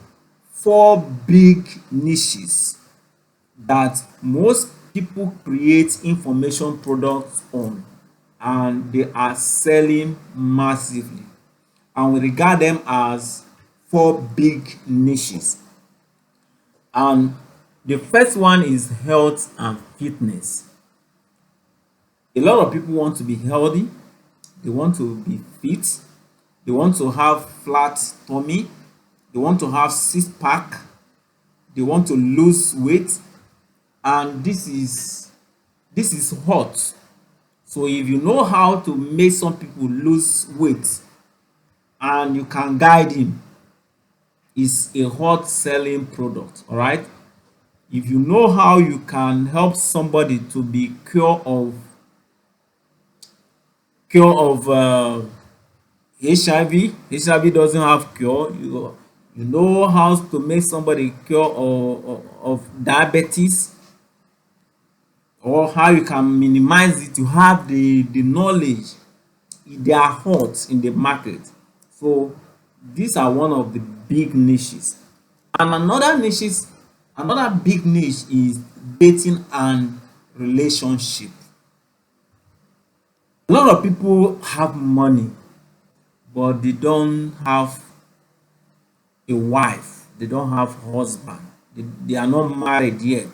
Speaker 1: four big niches that most people create information products on, and they are selling massively. And we regard them as four big niches. And the first one is health and fitness. A lot of people want to be healthy, they want to be fit, they want to have flat tummy, they want to have six pack, they want to lose weight, and this is hot. So if you know how to make some people lose weight and you can guide him, it's a hot selling product. All right, if you know how you can help somebody to be cured of HIV. HIV doesn't have cure. You know how to make somebody cure of diabetes. or how you can minimize it. You have the knowledge, they are hot in the market. So these are one of the big niches. And another big niche is dating and relationship. A lot of people have money, but they don't have a wife, they don't have husband, they are not married yet.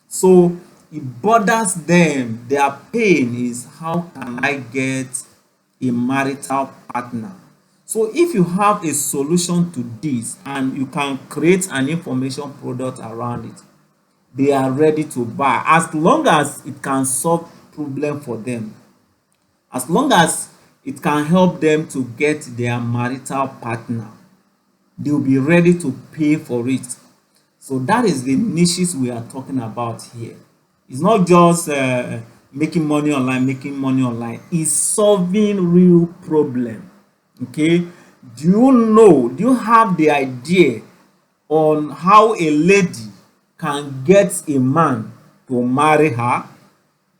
Speaker 1: So it bothers them. Their pain is, how can I get a marital partner? So if you have a solution to this and you can create an information product around it, they are ready to buy, as long as it can solve problem for them, as long as it can help them to get their marital partner, they will be ready to pay for it. So that is the niches we are talking about here. It's not just making money online, it's solving real problem. Okay, do you have the idea on how a lady can get a man to marry her?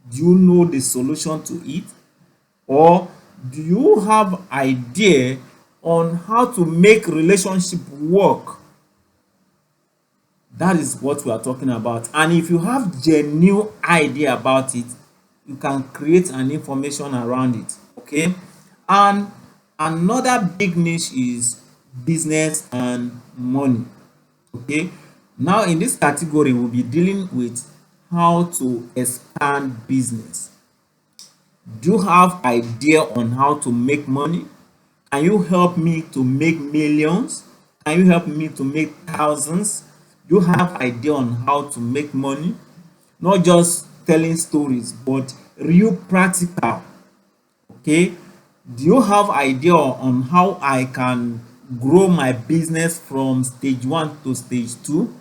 Speaker 1: Do you know the solution to it? Or do you have idea on how to make relationship work? That is what we are talking about. And if you have genuine idea about it, you can create an information around it. Okay. And another big niche is business and money. Okay. Now in this category, we'll be dealing with how to expand business. Do you have idea on how to make money? Can you help me to make millions? Can you help me to make thousands? Do you have idea on how to make money? Not just telling stories, but real practical. Okay. Do you have idea on how I can grow my business from stage 1 to stage 2?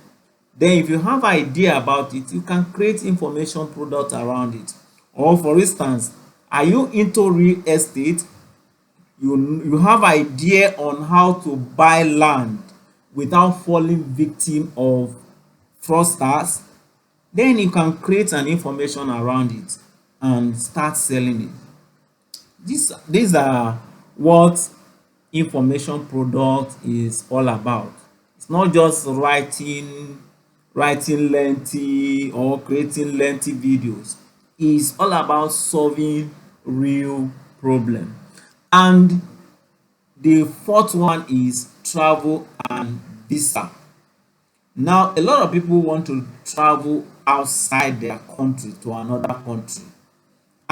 Speaker 1: Then if you have idea about it, you can create information product around it. Or for instance, are you into real estate? You have idea on how to buy land without falling victim of fraudsters? Then you can create an information around it and start selling it. These are what information product is all about. It's not just writing lengthy or creating lengthy videos. It's all about solving real problem. And the fourth one is travel and visa. Now a lot of people want to travel outside their country to another country,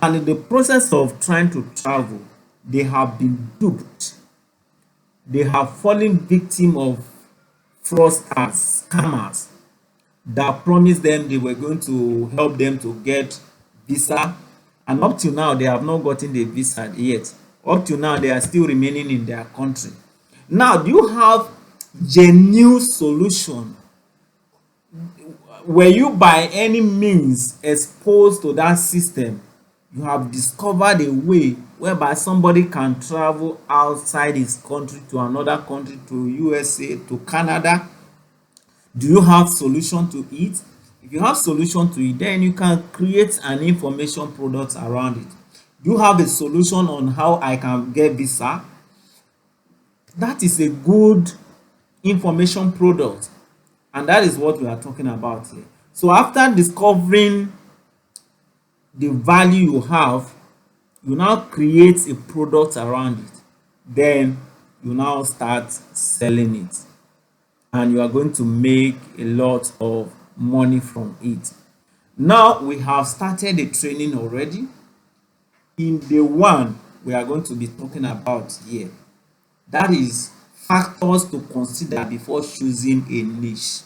Speaker 1: and in the process of trying to travel, they have been duped. They have fallen victim of fraudsters, scammers that promised them they were going to help them to get visa, and up till now they have not gotten the visa yet. Up till now they are still remaining in their country. Now do you have genuine solution? Were you by any means exposed to that system? You have discovered a way whereby somebody can travel outside his country to another country, to USA, to Canada. Do you have solution to it? If you have solution to it, then you can create an information product around it. Do you have a solution on how I can get visa? That is a good information product, and that is what we are talking about here. So after discovering the value you have, you now create a product around it. Then you now start selling it, and you are going to make a lot of money from it. Now we have started the training already. In the one we are going to be talking about here, that is factors to consider before choosing a niche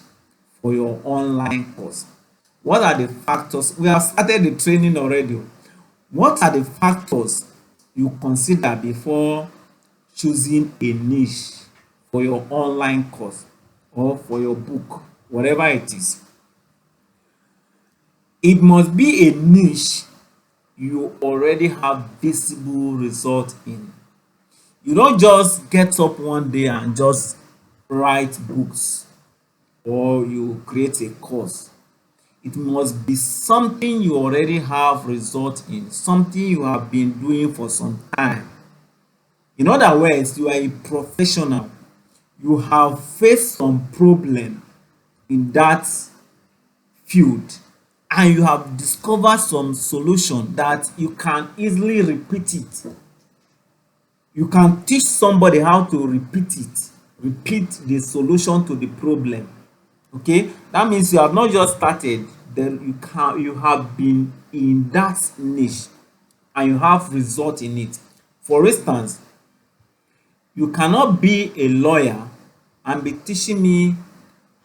Speaker 1: for your online course. What are the factors? We have started the training already. What are the factors you consider before choosing a niche for your online course or for your book, whatever it is? It must be a niche you already have visible result in. You don't just get up one day and just write books or you create a course. It must be something you already have result in, something you have been doing for some time. In other words, you are a professional. You have faced some problem in that field and you have discovered some solution that you can easily repeat it. You can teach somebody how to repeat it, repeat the solution to the problem. Okay, that means you have not just started, then you have been in that niche and you have result in it. For instance, you cannot be a lawyer and be teaching me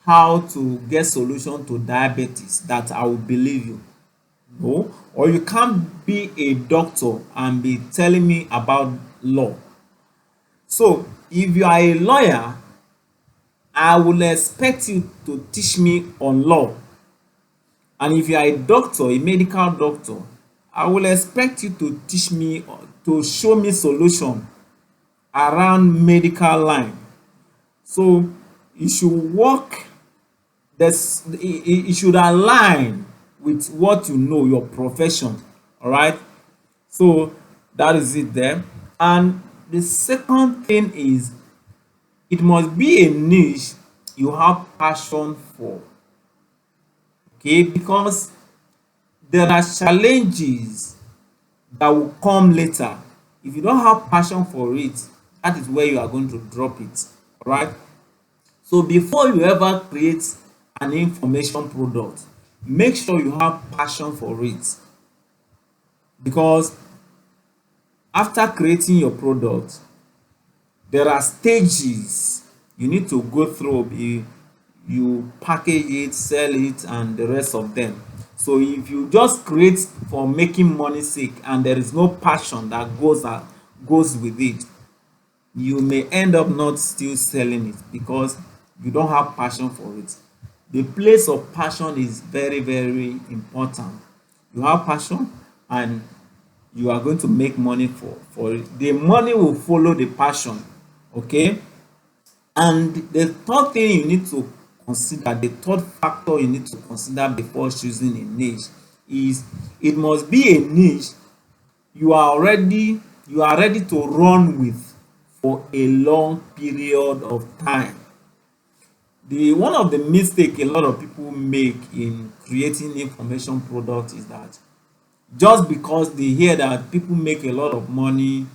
Speaker 1: how to get solution to diabetes that I will believe you. No. Or you can't be a doctor and be telling me about law. So if you are a lawyer, I will expect you to teach me on law. And if you are a doctor, a medical doctor, I will expect you to teach me, to show me solution around medical line. So you should work this, it should align with what you know, your profession. All right, so that is it there. And the second thing is, it must be a niche you have passion for. Okay, because there are challenges that will come later. If you don't have passion for it, that is where you are going to drop it. All right, so before you ever create an information product, make sure you have passion for it, because after creating your product, there are stages you need to go through. You package it, sell it, and the rest of them. So if you just create for making money sake and there is no passion that goes with it, you may end up not still selling it because you don't have passion for it. The place of passion is very, very important. You have passion and you are going to make money for it. The money will follow the passion. Okay, and the third thing you need to consider, the third factor you need to consider before choosing a niche is, it must be a niche you are ready to run with for a long period of time. The one of the mistake a lot of people make in creating information product is that just because they hear that people make a lot of money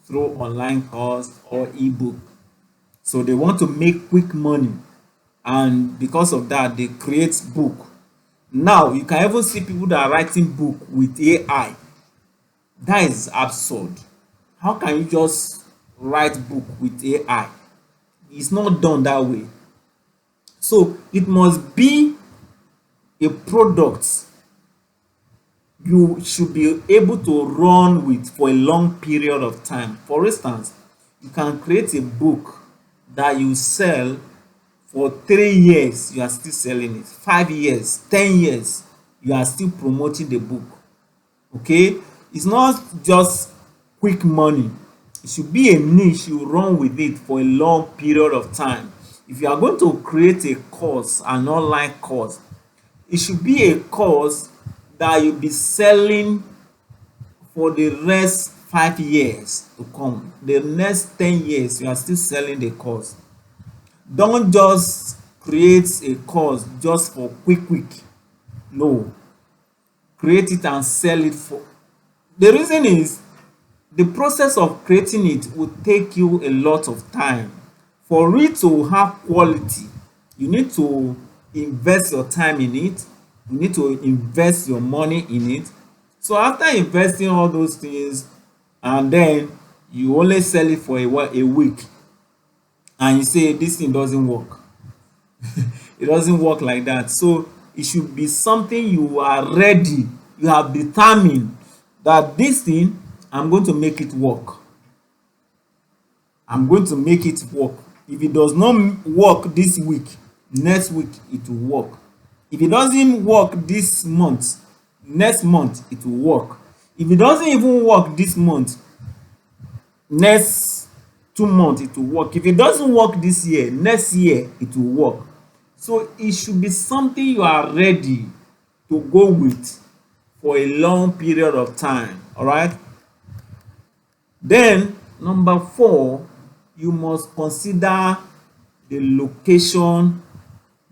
Speaker 1: through online course or ebook, so they want to make quick money, and because of that they create book. Now you can even see people that are writing book with AI. That is absurd. How can you just write book with AI? It's not done that way. So it must be a product you should be able to run with for a long period of time. For instance, you can create a book that you sell for 3 years, you are still selling it. 5 years, 10 years, you are still promoting the book. Okay, it's not just quick money. It should be a niche you run with it for a long period of time. If you are going to create a course, an online course, it should be a course that you'll be selling for the rest 5 years to come. The next 10 years you are still selling the course. Don't just create a course just for quick. No, create it and sell it for. The reason is, the process of creating it will take you a lot of time. For it to have quality, you need to invest your time in it, you need to invest your money in it. So after investing all those things, and then you only sell it for a week, and you say this thing doesn't work. It doesn't work like that. So it should be something you are ready, you have determined that this thing, I'm going to make it work. I'm going to make it work. If it does not work this week, next week it will work. If it doesn't work this month, next month it will work. If it doesn't even work this month, next 2 months it will work. If it doesn't work this year, next year it will work. So it should be something you are ready to go with for a long period of time. All right. Then number 4, you must consider the location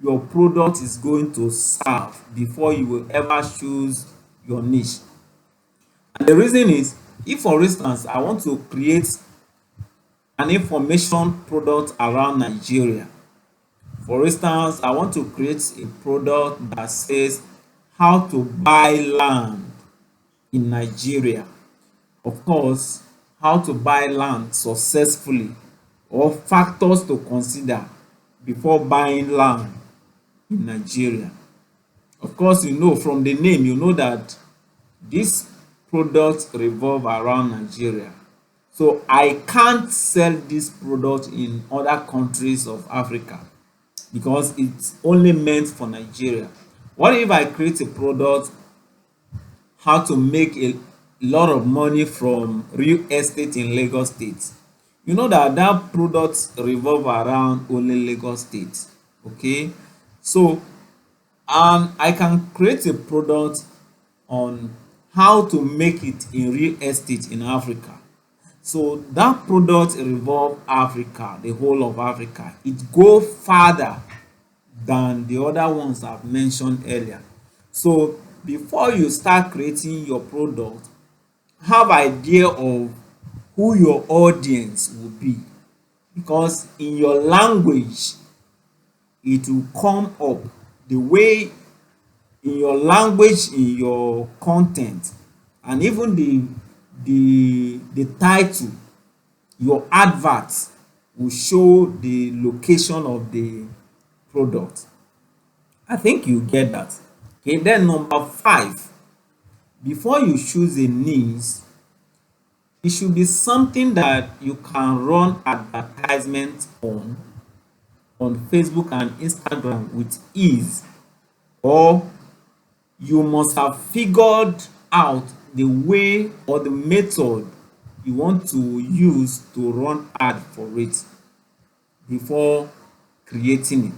Speaker 1: your product is going to serve before you will ever choose your niche. And the reason is, if for instance I want to create an information product around Nigeria, for instance I want to create a product that says how to buy land in Nigeria, of course, how to buy land successfully, or factors to consider before buying land in Nigeria. Of course, you know from the name, you know that this product revolve around Nigeria. So I can't sell this product in other countries of Africa because it's only meant for Nigeria. What if I create a product how to make a lot of money from real estate in Lagos State? You know that that product revolve around only Lagos State. Okay, so I can create a product on how to make it in real estate in Africa. So that product revolve Africa, the whole of Africa. It go farther than the other ones I've mentioned earlier. So before you start creating your product, have idea of who your audience will be, because in your language it will come up. The way in your language, in your content, and even the title, your advert will show the location of the product. I think you get that. Okay, then number 5, before you choose a niche, it should be something that you can run advertisement on Facebook and Instagram with ease, or you must have figured out the way or the method you want to use to run ad for it before creating it.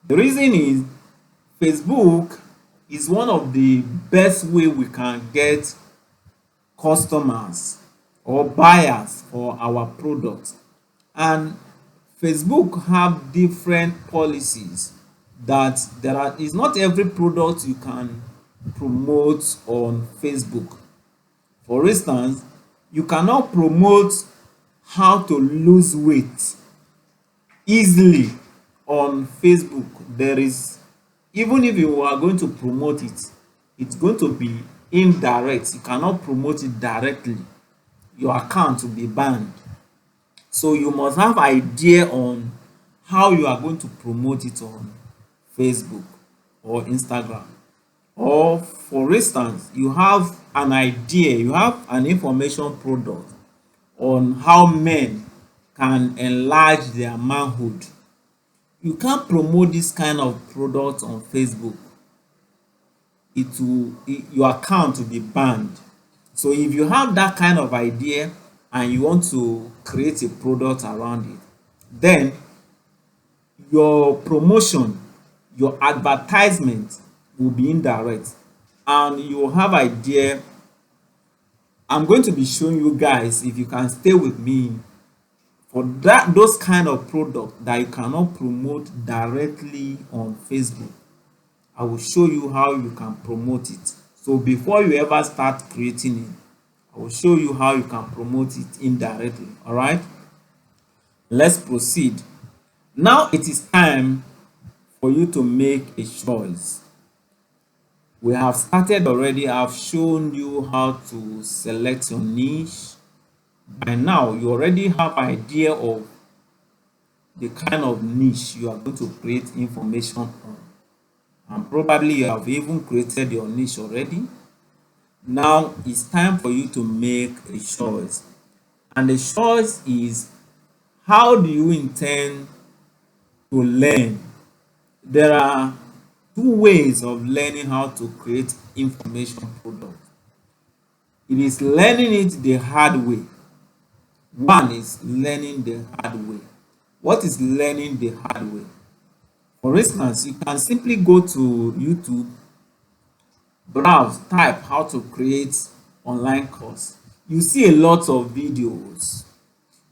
Speaker 1: The reason is, Facebook is one of the best way we can get customers or buyers for our products. And Facebook have different policies that is not every product you can promote on Facebook. For instance, you cannot promote how to lose weight easily on Facebook. There is, even if you are going to promote it, it's going to be indirect. You cannot promote it directly. Your account will be banned. So you must have idea on how you are going to promote it on Facebook or Instagram. Or for instance, you have an idea, you have an information product on how men can enlarge their manhood. You can't promote this kind of product on Facebook. Your account will be banned. So if you have that kind of idea and you want to create a product around it, then your promotion, your advertisement will be indirect, and you will have idea. I'm going to be showing you guys, if you can stay with me, for those kind of product that you cannot promote directly on Facebook, I will show you how you can promote it. So before you ever start creating it, I will show you how you can promote it indirectly. All right, let's proceed. Now it is time for you to make a choice. We have started already. I've shown you how to select your niche. By now you already have idea of the kind of niche you are going to create information on, and probably you have even created your niche already. Now it's time for you to make a choice, and the choice is, how do you intend to learn? There are two ways of learning how to create information product. It is learning it the hard way. One is learning the hard way. What is learning the hard way? For instance, you can simply go to YouTube browse, type how to create online course, you see a lot of videos.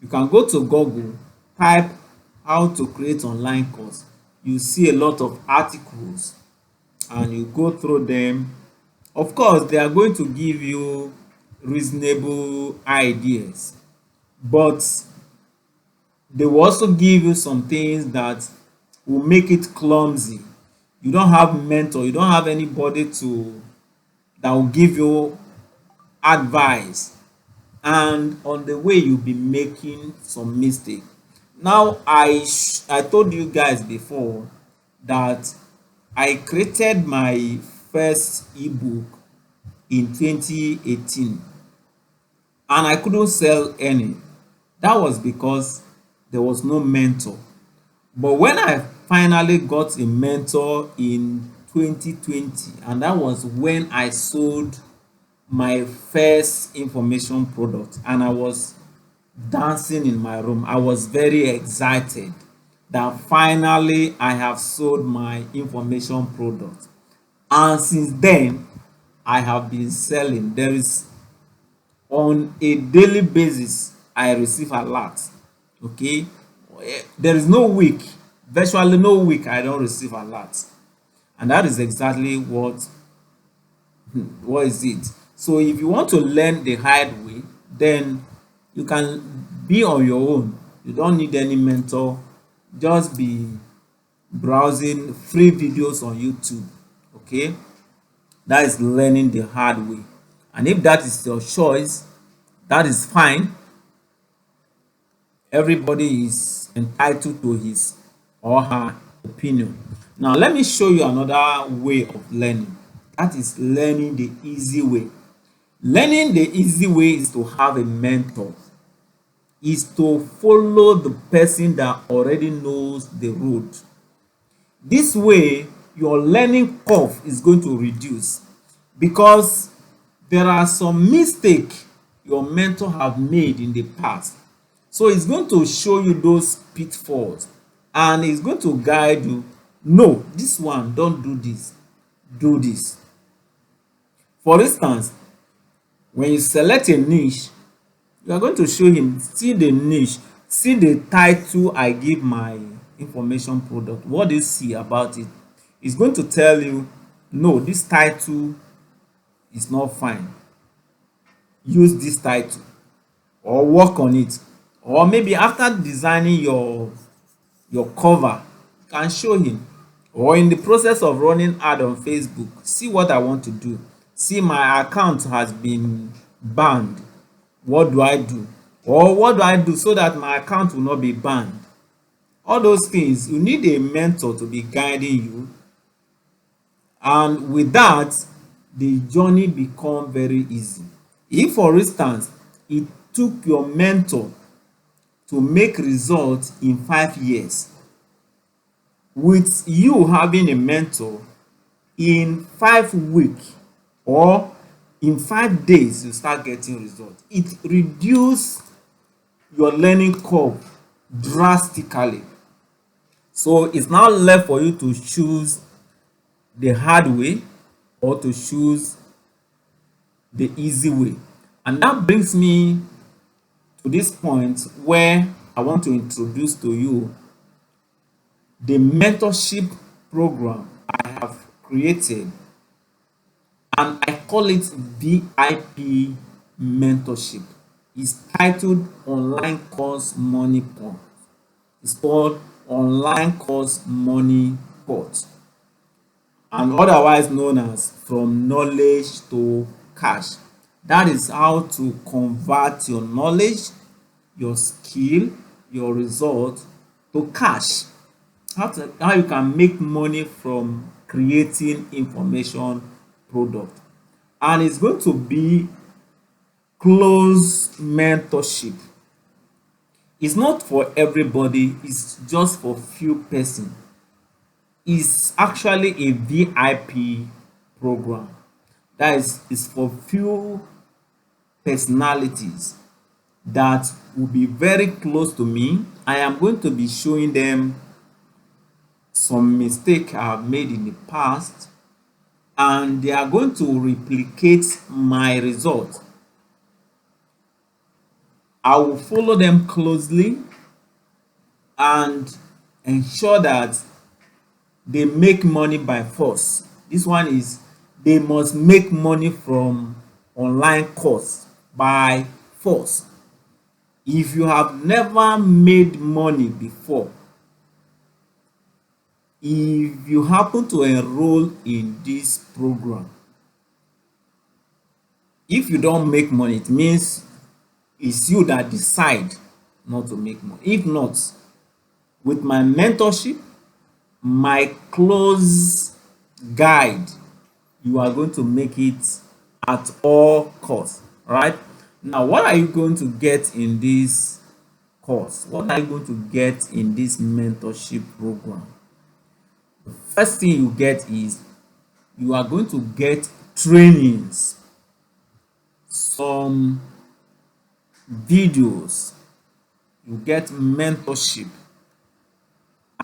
Speaker 1: You can go to Google, type how to create online course, you see a lot of articles and you go through them. Of course, they are going to give you reasonable ideas, but they will also give you some things that will make it clumsy. You don't have mentor, you don't have anybody to that will give you advice, and on the way you'll be making some mistake. Now I told you guys before that I created my first ebook in 2018 and I couldn't sell any. That was because there was no mentor. But when I finally got a mentor in 2020, and that was when I sold my first information product, and I was dancing in my room. I was very excited that finally I have sold my information product. And since then, I have been selling. There is on a daily basis, I receive a lot. Okay, there is no week, virtually no week, I don't receive a lot, and that is exactly what is it. So if you want to learn the hard way, then you can be on your own. You don't need any mentor. Just be browsing free videos on YouTube. Okay, that is learning the hard way. And if that is your choice, that is fine. Everybody is entitled to his or her opinion. Now let me show you another way of learning. That is learning the easy way. Learning the easy way is to have a mentor, is to follow the person that already knows the road. This way your learning curve is going to reduce, because there are some mistakes your mentor have made in the past. So it's going to show you those pitfalls and it's going to guide you. No, this one, don't do this, do this. For instance, when you select a niche, you are going to show him, see the niche, see the title I give my information product. What do you see about it? It's going to tell you, no, this title is not fine. Use this title or work on it. Or maybe after designing your cover, you can show him. Or in the process of running ad on Facebook, see what I want to do. See, my account has been banned. What do I do? Or what do I do so that my account will not be banned? All those things, you need a mentor to be guiding you. And with that, the journey become very easy. If, for instance, it took your mentor to make results in 5 years, with you having a mentor, in 5 weeks or in 5 days you start getting results. It reduces your learning curve drastically. So it's now left for you to choose the hard way or to choose the easy way. And that brings me to this point where I want to introduce to you the mentorship program I have created, and I call it VIP mentorship. It's titled Online Course Money Pot. It's called Online Course Money Pot, and otherwise known as From Knowledge to Cash. That is how to convert your knowledge, your skill, your result to cash. How you can make money from creating information product. And it's going to be close mentorship. It's not for everybody, it's just for few person. It's actually a VIP program. That is for few personalities that will be very close to me. I am going to be showing them some mistake I have made in the past, and they are going to replicate my result. I will follow them closely and ensure that they make money by force. This one is, they must make money from online course by force. If you have never made money before, if you happen to enroll in this program, if you don't make money, it means it's you that decide not to make money. If not, with my mentorship, my close guide, you are going to make it at all costs, right? Now, what are you going to get in this course? What are you going to get in this mentorship program? The first thing you get is, you are going to get trainings, some videos, you get mentorship,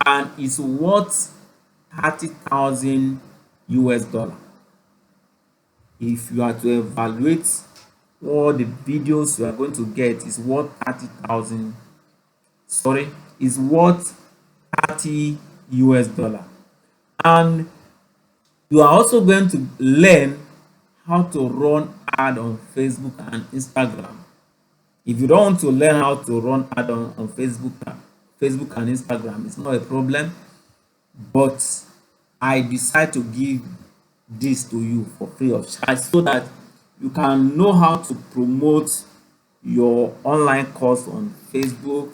Speaker 1: and it's worth 30,000 US dollar. If you are to evaluate all the videos you are going to get, is worth 30,000, sorry, is worth 30 US dollar. And you are also going to learn how to run ad on Facebook and Instagram. If you don't want to learn how to run ad on Facebook and Instagram, it's not a problem. But I decide to give this to you for free of charge, so that you can know how to promote your online course on Facebook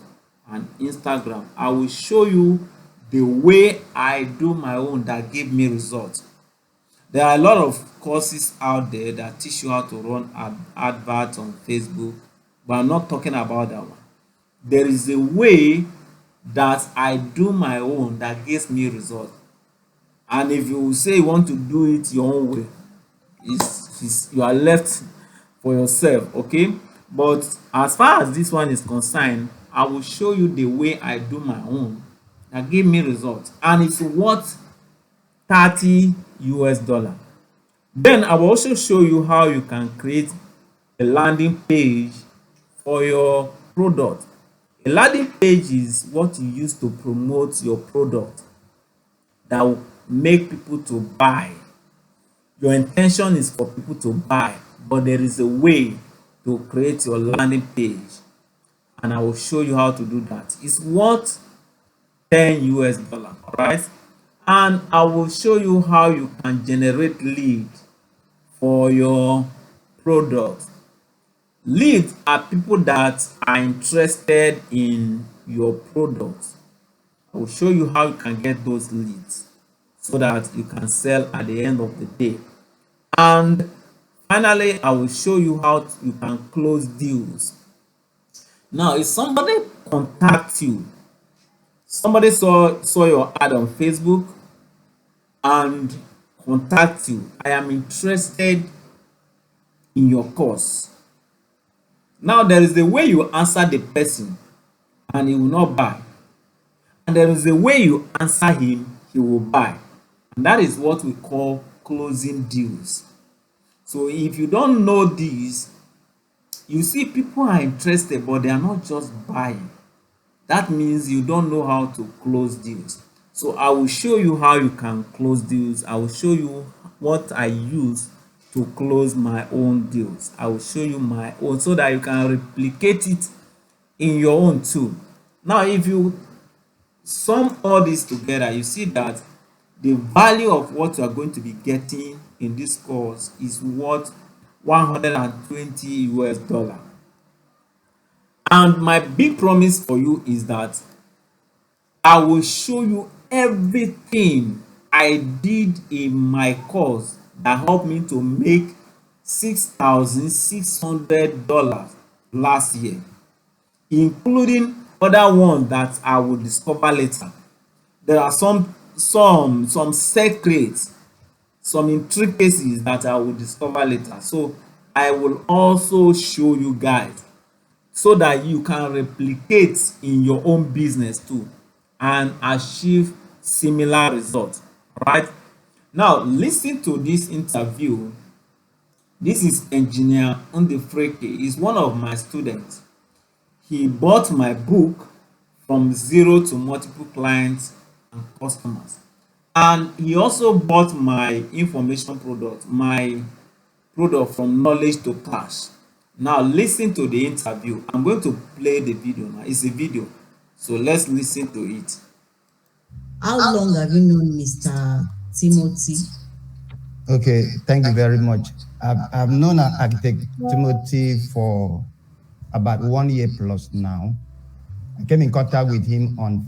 Speaker 1: and Instagram. I will show you the way I do my own that give me results. There are a lot of courses out there that teach you how to run adverts on Facebook, but I'm not talking about that one. There is a way that I do my own that gives me results. And if you say you want to do it your own way, you are left for yourself, okay? But as far as this one is concerned, I will show you the way I do my own that give me results, and it's worth 30 US dollar. Then I will also show you how you can create a landing page for your product. A landing page is what you use to promote your product, that will make people to buy. Your intention is for people to buy, but there is a way to create your landing page, and I will show you how to do that. It's worth 10 US dollar, right? And I will show you how you can generate lead for your product. Leads are people that are interested in your product. I will show you how you can get those leads so that you can sell at the end of the day. And finally, I will show you how you can close deals. Now, if somebody contacts you, somebody saw your ad on Facebook and contact you, I am interested in your course. Now, there is a way you answer the person and he will not buy, and there is a way you answer him, he will buy, and that is what we call closing deals. So if you don't know this, you see people are interested but they are not just buying. That means you don't know how to close deals. So I will show you how you can close deals. I will show you what I use to close my own deals. I will show you my own so that you can replicate it in your own too. Now, if you sum all this together, you see that the value of what you are going to be getting in this course is worth 120 US dollar. And my big promise for you is that I will show you everything I did in my course that helped me to make $6,600 last year, including other ones that I will discover later. There are some secrets, some intricacies that I will discover later. So I will also show you guys so that you can replicate in your own business too and achieve similar results, right? Now, listen to this interview. This is Engineer Ndefreke. He's one of my students. He bought my book from zero to multiple clients and customers. And he also bought my information product, my product from knowledge to cash. Now listen to the interview. I'm going to play the video now. It's a video. So let's listen to it.
Speaker 3: How long have you known Mr. Timothy?
Speaker 4: Okay, thank you very much. I've known Architect Timothy for about 1 year plus now. I came in contact with him on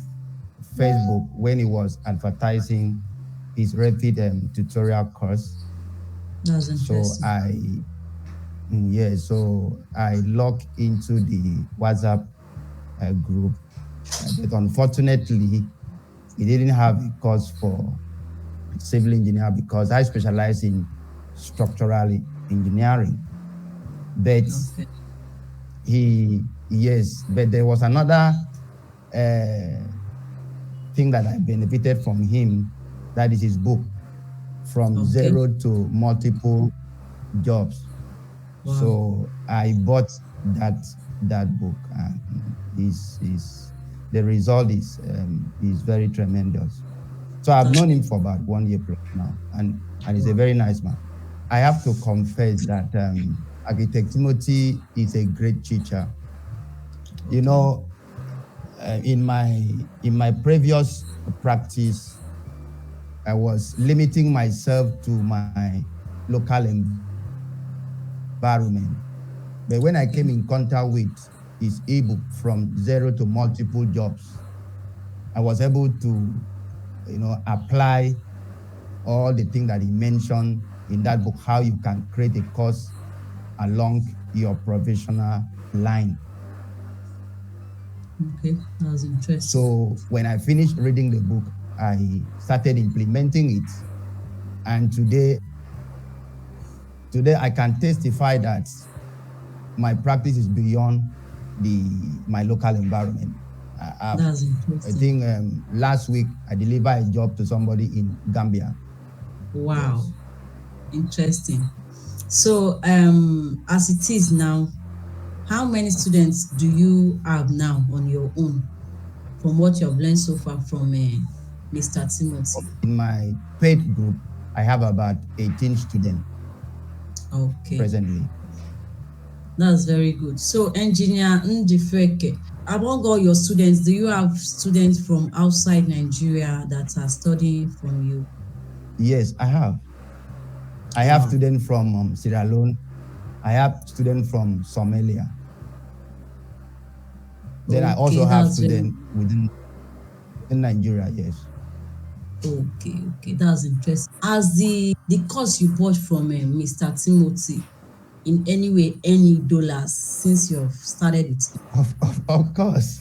Speaker 4: Facebook when he was advertising his Rapid tutorial course.
Speaker 3: That's interesting.
Speaker 4: So I logged into the WhatsApp group, but unfortunately, he didn't have a course for civil engineer because I specialize in structural engineering. But but there was another thing that I benefited from him. That is his book, From Zero to Multiple Jobs. Wow. So I bought that book, and the result is very tremendous. So I've known him for about 1 year plus now, and he's a very nice man. I have to confess that Architect Timothy is a great teacher. You know, in my previous practice, I was limiting myself to my local environment. But when I came in contact with his ebook, From Zero to Multiple Jobs, I was able to, apply all the things that he mentioned in that book, how you can create a course along your professional line.
Speaker 3: Okay, that was interesting.
Speaker 4: So when I finished reading the book, I started implementing it. And today I can testify that my practice is beyond my local environment.
Speaker 3: That's interesting.
Speaker 4: I think last week I delivered a job to somebody in Gambia.
Speaker 3: Wow, yes. Interesting. So as it is now, how many students do you have now on your own from what you have learned so far from Mr. Timothy?
Speaker 4: In my paid group, I have about 18 students.
Speaker 3: Okay.
Speaker 4: Presently.
Speaker 3: That's very good. So, Engineer Ndefreke, among all your students, do you have students from outside Nigeria that are studying from you?
Speaker 4: Yes, I have. I have students from Sierra Leone. I have students from Somalia. Then I also have students in Nigeria, yes.
Speaker 3: Okay, that's interesting. As the course you bought from Mr. Timothy, in any way, any dollars since you've started it?
Speaker 4: Of course.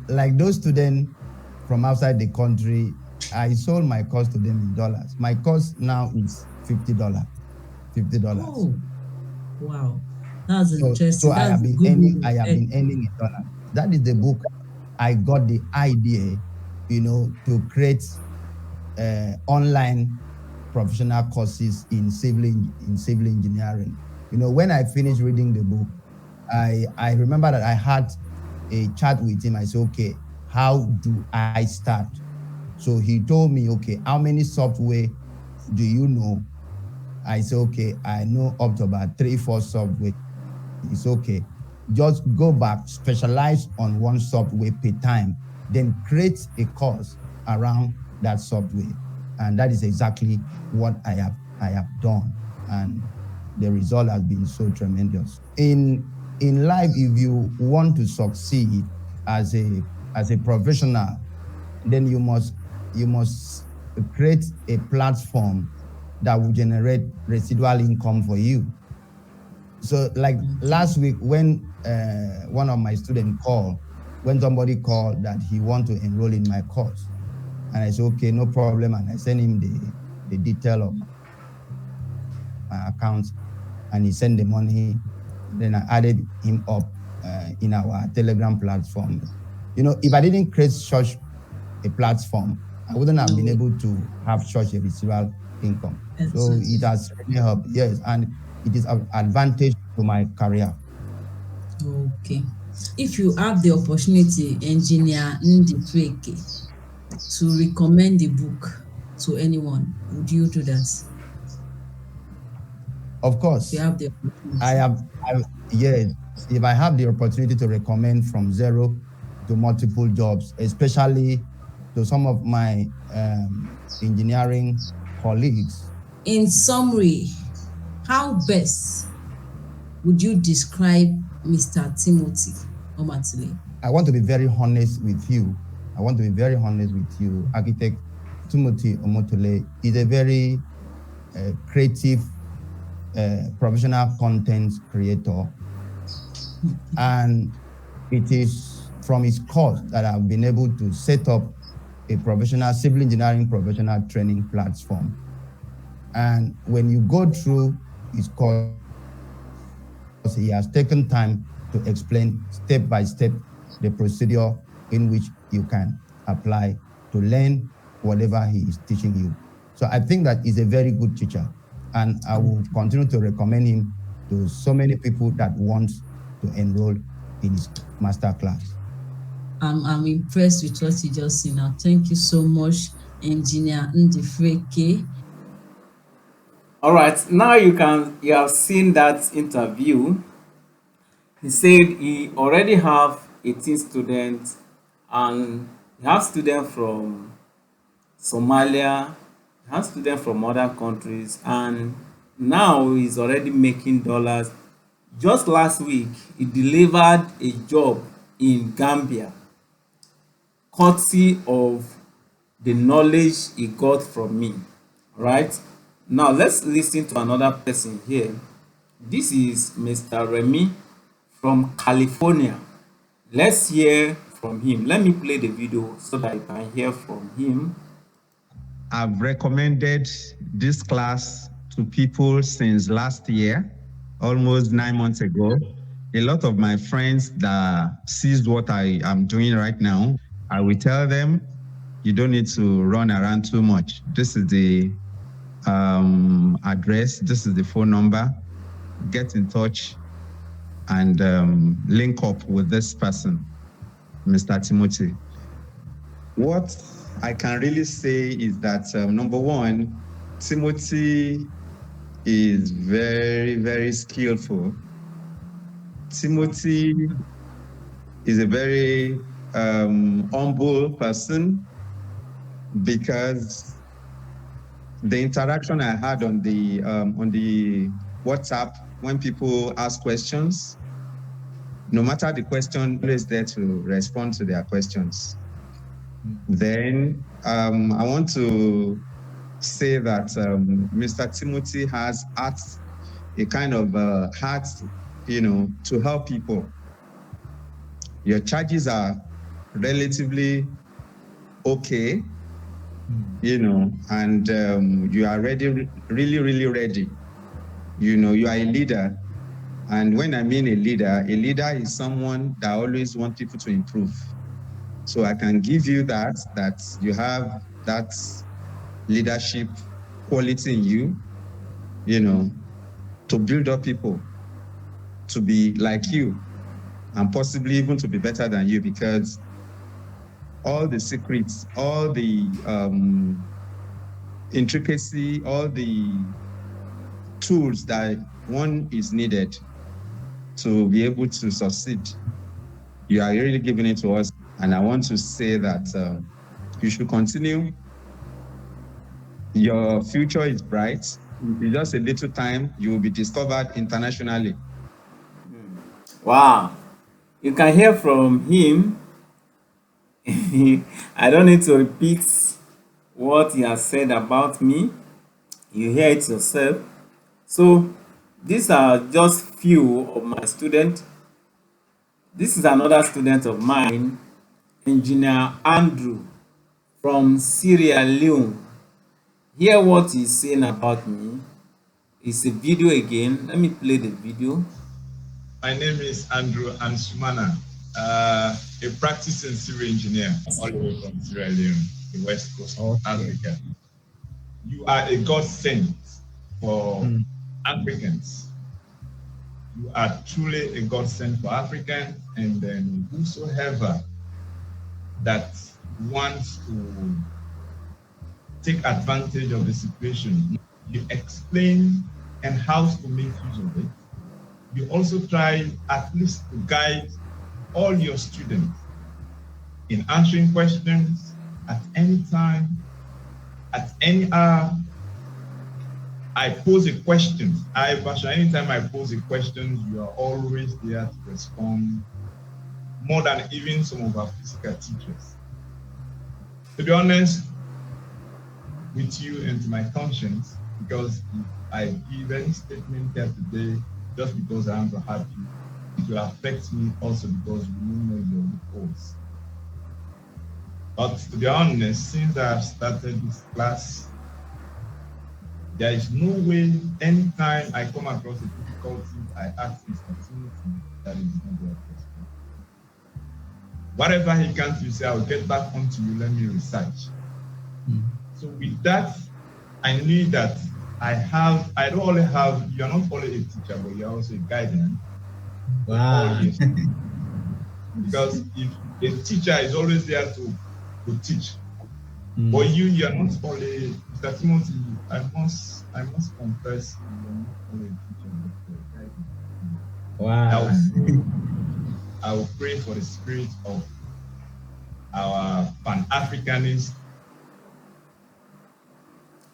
Speaker 4: Like those students from outside the country, I sold my course to them in dollars. My cost now is $50.
Speaker 3: Oh, wow, that's interesting.
Speaker 4: So I have been earning in dollars. That is the book. I got the idea, to create online professional courses in civil engineering. When I finished reading the book, I remember that I had a chat with him. I said, okay, how do I start? So he told me, okay, how many software do you know? I said, okay, I know up to about 3-4 software. It's okay. Just go back, specialize on one software per time, then create a course around that software. And that is exactly what I have done. And the result has been so tremendous. In life, if you want to succeed as a professional, then you must create a platform that will generate residual income for you. So like last week when one of my students called, when somebody called that he want to enroll in my course, and I said, okay, no problem. And I sent him the detail of my account, and he sent the money. Then I added him up in our Telegram platform. If I didn't create such a platform, I wouldn't have been able to have such a residual income. So it has really helped, yes, and it is an advantage to my career.
Speaker 3: Okay. If you have the opportunity, Engineer Ndifeke, to recommend the book to anyone, would you do that?
Speaker 4: Of course.
Speaker 3: You have the opportunity.
Speaker 4: Yes, if I have the opportunity to recommend from zero to multiple jobs, especially to some of my engineering colleagues.
Speaker 3: In summary, how best would you describe Mr. Timothy Omatile?
Speaker 4: I want to be very honest with you. Architect Timothy Omatile is a very creative professional content creator. And it is from his course that I've been able to set up a professional civil engineering professional training platform. And when you go through his course, he has taken time to explain step by step the procedure in which you can apply to learn whatever he is teaching you. So I think that he's a very good teacher, and I will continue to recommend him to so many people that want to enroll in his master class.
Speaker 3: I'm impressed with what you just said now. Thank you so much, Engineer Ndifeke.
Speaker 1: All right, now you have seen that interview. He said he already have 18 students, and he has students from Somalia, he has students from other countries, and now he's already making dollars. Just last week, he delivered a job in Gambia, courtesy of the knowledge he got from me. Right? Now let's listen to another person here. This is Mr. Remy from California. Let's hear from him. Let me play the video so that you can hear from him.
Speaker 5: I've recommended this class to people since last year, almost 9 months ago. A lot of my friends that sees what I am doing right now, I will tell them, you don't need to run around too much. This is the address, this is the phone number. Get in touch and link up with this person, Mr. Timothy. What I can really say is that, number one, Timothy is very, very skillful. Timothy is a very humble person, because the interaction I had on the WhatsApp, when people ask questions, no matter the question, always there to respond to their questions. Then I want to say that Mr. Timothy has a kind of heart, to help people. Your charges are relatively okay, and you are really, really ready. You are a leader. And when I mean a leader is someone that always wants people to improve. So I can give you that you have that leadership quality in you, to build up people, to be like you, and possibly even to be better than you, because all the secrets, all the intricacy, all the tools that one is needed to be able to succeed, you are really giving it to us. And I want to say that you should continue. Your future is bright. In just a little time, you will be discovered internationally.
Speaker 1: Wow. You can hear from him. I don't need to repeat what he has said about me. You hear it yourself. So these are just few of my students. This is another student of mine, Engineer Andrew from Sierra Leone. Hear what he's saying about me. It's a video again. Let me play the video.
Speaker 6: My name is Andrew Ansumana, a practicing civil engineer all the way from Sierra Leone. the West Coast of
Speaker 4: Okay.
Speaker 6: Africa. You are a God sent for
Speaker 4: Mm.
Speaker 6: Africans. You are truly a God sent for Africans, and then whosoever that wants to take advantage of the situation, you explain and how to make use of it. You also try at least to guide all your students in answering questions at any time, at any hour. I pose a question. Anytime I pose a question, you are always there to respond, more than even some of our physical teachers. To be honest with you and to my conscience, because if I give any statement here today, just because I am so happy, it will affect me also because you know your loopholes. But to be honest, since I have started this class, there is no way anytime I come across a difficulty, I ask Mr. Timothy that is not their question. Whatever he can't do, say, I'll get back onto you, let me research. So with that, I knew that I don't only have, you're not only a teacher, but you're also a guardian.
Speaker 4: Wow.
Speaker 6: Because if a teacher is always there to teach, but you're not only, Mr. Timothy, I must confess, you're not only a teacher, but you're a guardian.
Speaker 4: Wow.
Speaker 6: I will pray for the spirit of our Pan-Africanist.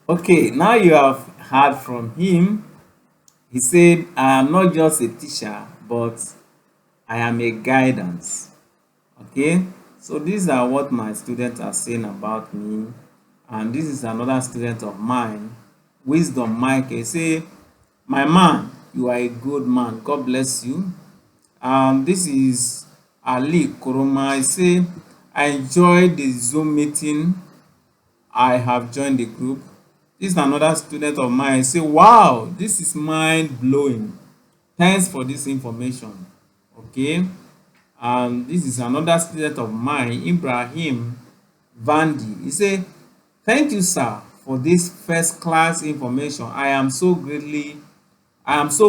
Speaker 1: Okay, now you have heard from him. He said, I am not just a teacher, but I am a guidance. Okay, so these are what my students are saying about me. And this is another student of mine, Wisdom Michael. He say, my man, you are a good man. God bless you. This is Ali Koroma. He say, I enjoyed the Zoom meeting. I have joined the group. This is another student of mine. Say, wow, this is mind blowing. Thanks for this information. Okay. And this is another student of mine, Ibrahim Vandi. He said, thank you, sir, for this first class information. I am so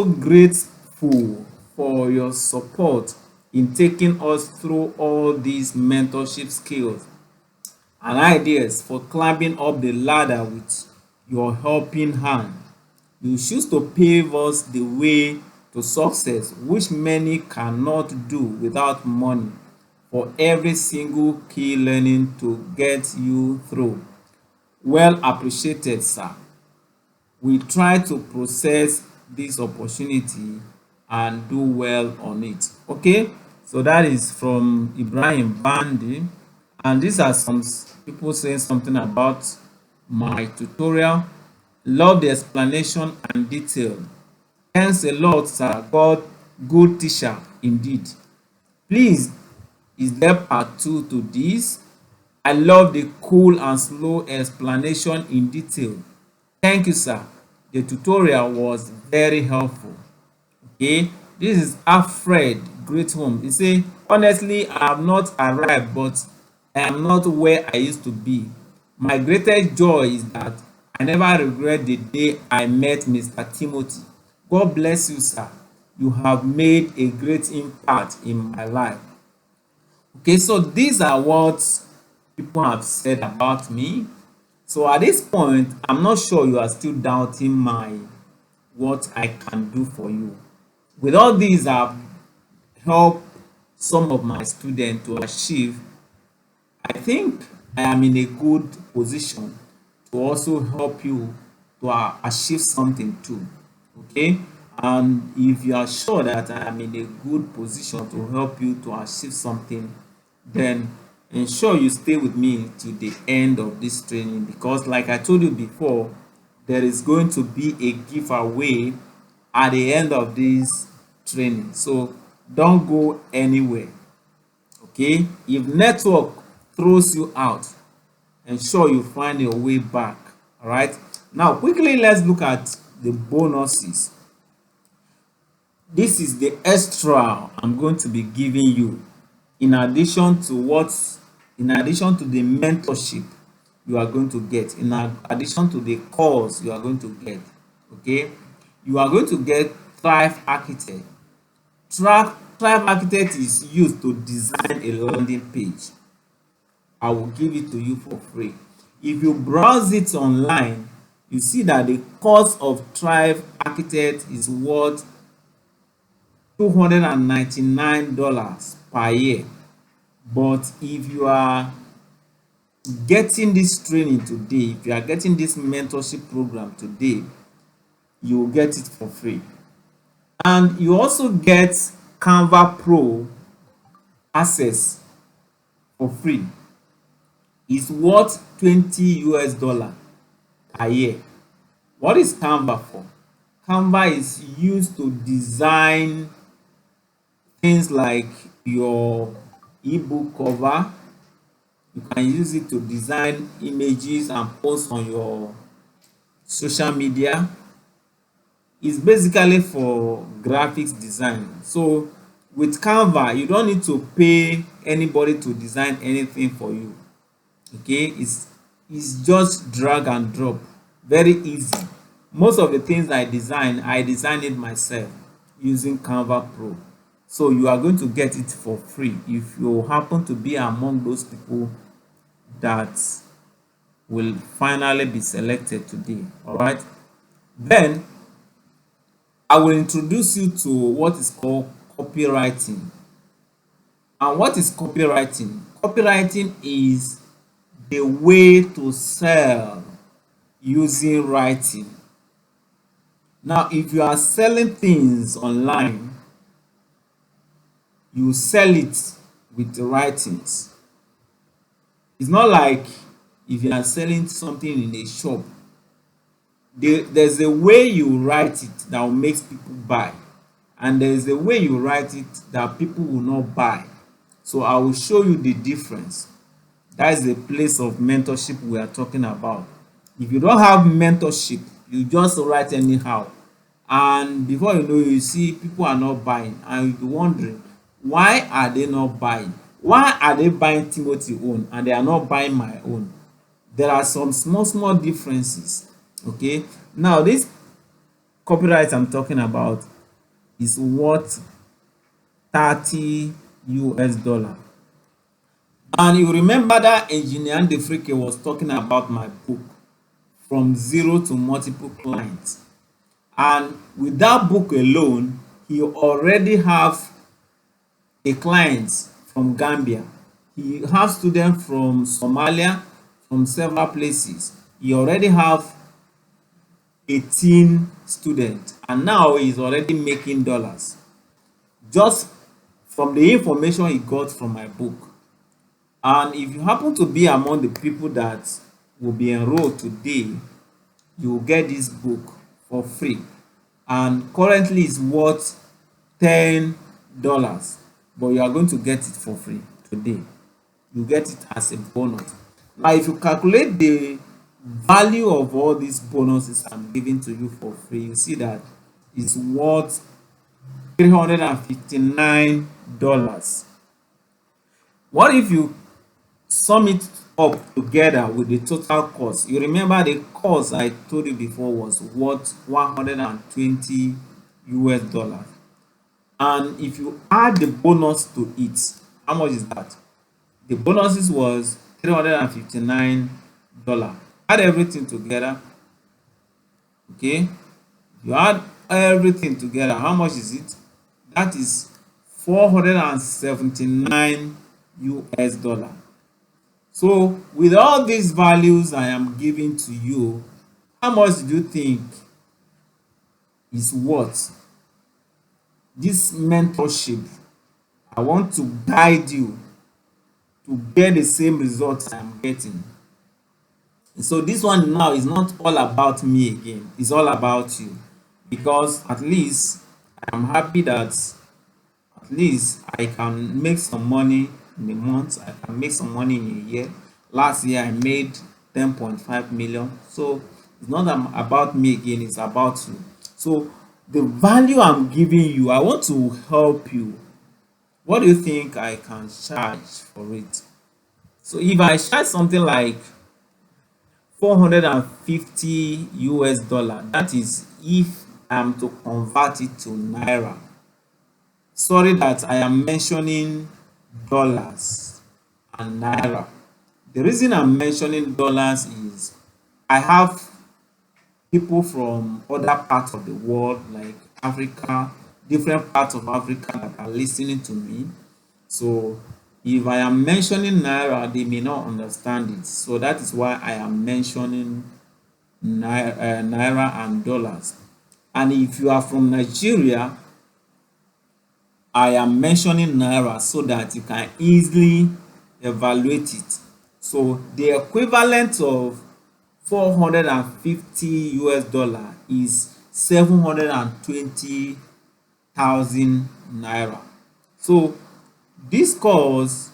Speaker 1: grateful for your support in taking us through all these mentorship skills and ideas for climbing up the ladder with your helping hand. You choose to pave us the way to success, which many cannot do without money for every single key learning to get you through. Well appreciated, sir. We try to process this opportunity and do well on it. Okay, so that is from Ibrahim Bandi, and these are some people saying something about my tutorial. Love the explanation and detail. Thanks a lot, sir. God, good teacher indeed. Please, is there part 2 to this? I love the cool and slow explanation in detail. Thank you, sir. The tutorial was very helpful. Okay, this is Alfred Great Home. He say, honestly, I have not arrived, but I am not where I used to be. My greatest joy is that I never regret the day I met Mr. Timothy. God bless you, sir. You have made a great impact in my life. Okay, so these are what people have said about me. So at this point, I'm not sure you are still doubting what I can do for you. With all these, I've helped some of my students to achieve. I think I am in a good position to also help you to achieve something too. Okay, and if you are sure that I am in a good position to help you to achieve something, then ensure you stay with me to the end of this training, because like I told you before, there is going to be a giveaway at the end of this training. So don't go anywhere. Okay, if network throws you out, ensure you find your way back. All right, now quickly let's look at the bonuses. This is the extra I'm going to be giving you in addition to the mentorship you are going to get in addition to the course you are going to get. Okay, you are going to get Thrive Architect. Thrive Architect is used to design a landing page. I will give it to you for free. If you browse it online, you see that the cost of Thrive Architect is worth $299 per year. But if you are getting this training today, if you are getting this mentorship program today, you will get it for free. And you also get Canva Pro access for free. It's worth $20 a year. What is Canva for? Canva is used to design things like your ebook cover. You can use it to design images and post on your social media. It's basically for graphics design. So with Canva, you don't need to pay anybody to design anything for you. Okay, it's just drag and drop, very easy. Most of the things I design it myself using Canva Pro. So you are going to get it for free if you happen to be among those people that will finally be selected today. All right, then I will introduce you to what is called copywriting. And what is copywriting? Copywriting is the way to sell using writing. Now, if you are selling things online, you sell it with writings. It's not like if you are selling something in a shop. There's a way you write it that will make people buy, and there's a way you write it that people will not buy. So I will show you the difference. That is the place of mentorship we are talking about. If you don't have mentorship, you just write anyhow, and before you know, you see people are not buying, and you'll be wondering, why are they not buying? Why are they buying Timothy own and they are not buying my own? There are some small differences. Okay, now this copyright I'm talking about is worth $30. And you remember that engineer Ndefrike was talking about my book, From Zero to Multiple Clients. And with that book alone, he already have a client from Gambia. He has students from Somalia, from several places. He already have 18 students, and now he's already making dollars just from the information he got from my book. And if you happen to be among the people that will be enrolled today, you will get this book for free, and currently it's worth $10, but you are going to get it for free today. You get it as a bonus. Now if you calculate the value of all these bonuses I'm giving to you for free, you see that it's worth $359. What if you sum it up together with the total cost? You remember the cost I told you before was worth $120, and if you add the bonus to it, how much is that? The bonuses was $359. Add everything together. Okay, you add everything together, how much is it? That is $479. So with all these values I am giving to you, how much do you think is worth this mentorship? I want to guide you to get the same results I am getting. So this one now is not all about me again, it's all about you, because at least I am happy that at least I can make some money in a month, I can make some money in a year. Last year I made 10.5 million. So it's not about me again, it's about you. So the value I'm giving you, I want to help you. What do you think I can charge for it? So if I charge something like 450 US dollar. That is if I am to convert it to naira. Sorry that I am mentioning dollars and naira. The reason I'm mentioning dollars is I have people from other parts of the world, like Africa, different parts of Africa that are listening to me. So if I am mentioning naira, they may not understand it. So that is why I am mentioning naira and dollars. And if you are from Nigeria, I am mentioning naira so that you can easily evaluate it. So the equivalent of 450 US dollar is 720,000 naira. So this course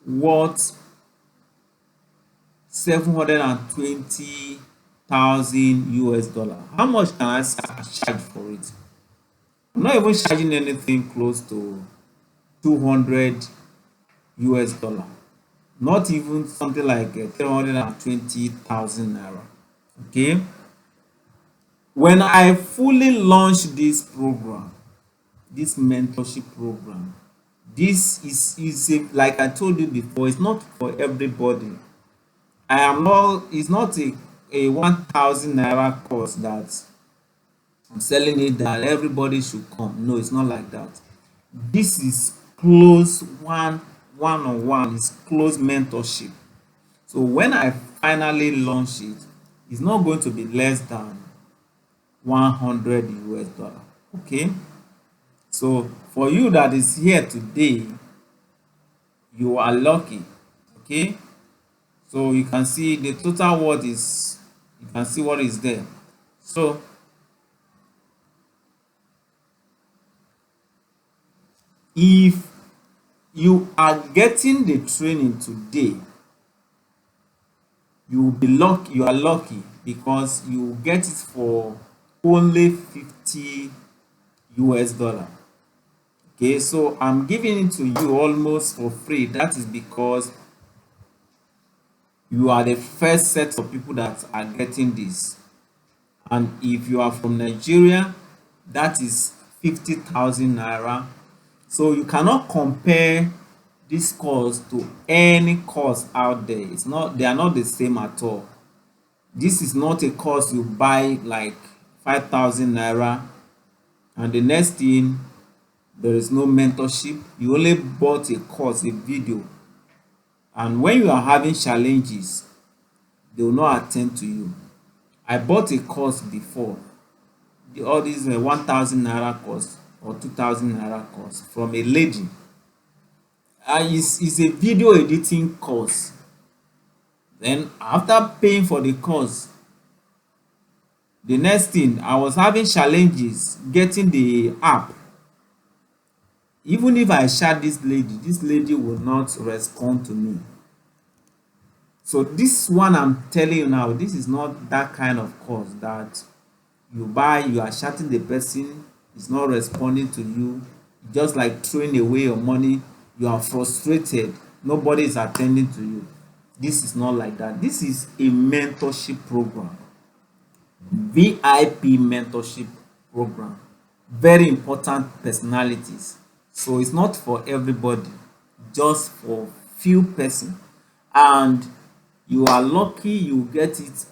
Speaker 1: worth 720,000 US dollar. How much can I charge for it? I'm not even charging anything close to 200 US dollar. Not even something like 320,000 naira. Okay. When I fully launch this program, this mentorship program, this is like I told you before, it's not for everybody. It's not a 1,000 naira course that I'm selling it that everybody should come. No, it's not like that. This is close one-on-one, it's close mentorship. So when I finally launch it, it's not going to be less than 100 US dollar. Okay. So for you that is here today, you are lucky. Okay. So you can see the total word is, you can see what is there. So if you are getting the training today, you will be lucky, you are lucky, because you get it for only 50 US dollar. Okay, so I'm giving it to you almost for free. That is because you are the first set of people that are getting this. And if you are from Nigeria, that is 50,000 naira. So you cannot compare this course to any course out there. It's not, they are not the same at all. This is not a course you buy like 5,000 naira and the next thing there is no mentorship. You only bought a course, a video, and when you are having challenges, they will not attend to you. I bought a course before, all these 1,000 naira course or 2,000 naira course from a lady. It's a video editing course. Then after paying for the course, the next thing, I was having challenges getting the app. Even if I chat this lady will not respond to me. So this one I'm telling you now, this is not that kind of course that you buy, you are chatting the person, is not responding to you, just like throwing away your money, you are frustrated, nobody is attending to you. This is not like that. This is a mentorship program, VIP mentorship program, very important personalities. So it's not for everybody, just for few person. And you are lucky you get it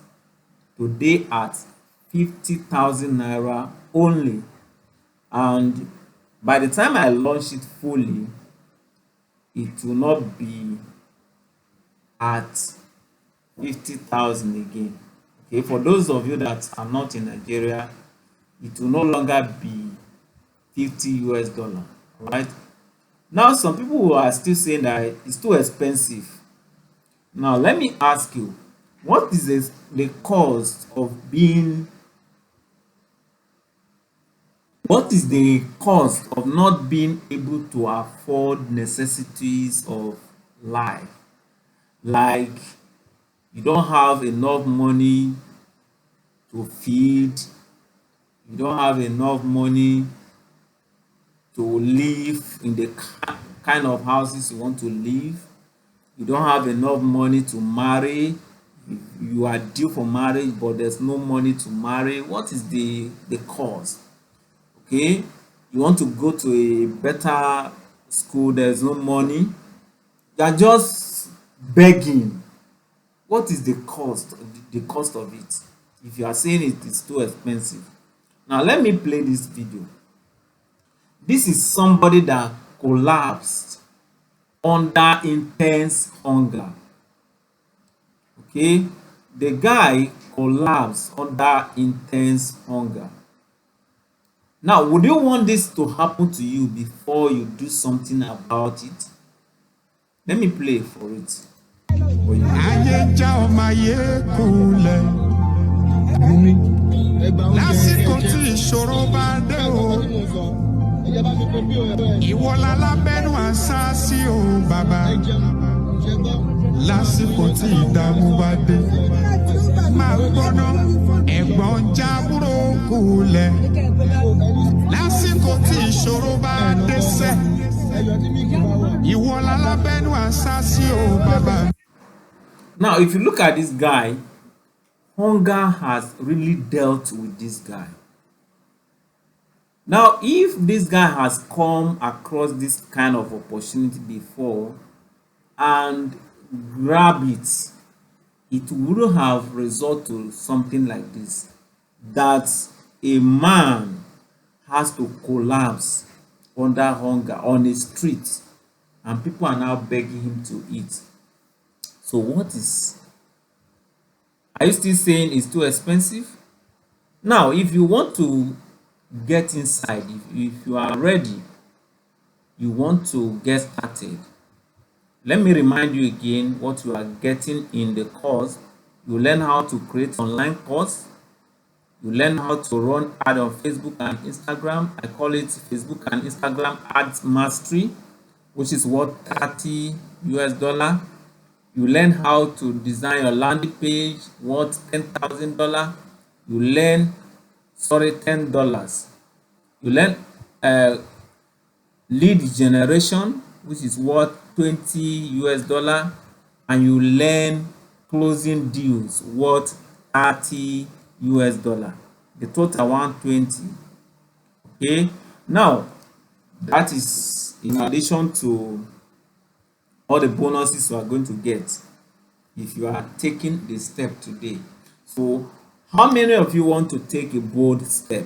Speaker 1: today at 50,000 naira only. And by the time I launch it fully, it will not be at 50,000 again. Okay, for those of you that are not in Nigeria, it will no longer be 50 US dollar. Right now, some people who are still saying that it's too expensive. Now let me ask you, what is the cost of being, what is the cost of not being able to afford necessities of life? Like you don't have enough money to feed, you don't have enough money to live in the kind of houses you want to live, you don't have enough money to marry, if you are due for marriage but there's no money to marry. What is the cause? Okay, you want to go to a better school, there's no money, you are just begging. What is the cost of it? If you are saying it is too expensive. Now let me play this video. This is somebody that collapsed under intense hunger. Okay, the guy collapsed under intense hunger. Now, would you want this to happen to you before you do something about it? Let me play for it.
Speaker 7: ayé já ọmọ ayé kulẹ̀ lásìkò tí ìṣòro bá dé o ìwọ lálábẹ́nu àṣà sí o bàbá lásìkò tí ìdààmú bá dé máa gbọ́ná ẹ̀gbọ́n jábúrò kulẹ̀ lásìkò tí ìṣòro bá dé sẹ́ ìwọ lálábẹ́nu àṣà sí o bàbá.
Speaker 1: Now, if you look at this guy, hunger has really dealt with this guy. Now, if this guy has come across this kind of opportunity before and grab it, it would have resulted to something like this, that a man has to collapse under hunger on a street and people are now begging him to eat. So what is, are you still saying it's too expensive? Now, if you want to get inside, if you are ready, you want to get started, let me remind you again what you are getting in the course. You learn how to create online course. You learn how to run ad on Facebook and Instagram. I call it Facebook and Instagram Ads Mastery, which is worth $30. You learn how to design your landing page worth $10,000. You learn, $10. You learn lead generation, which is worth $20, and you learn closing deals worth $30. The total 120. Okay, now that is in addition to all the bonuses you are going to get if you are taking the step today. So how many of you want to take a bold step?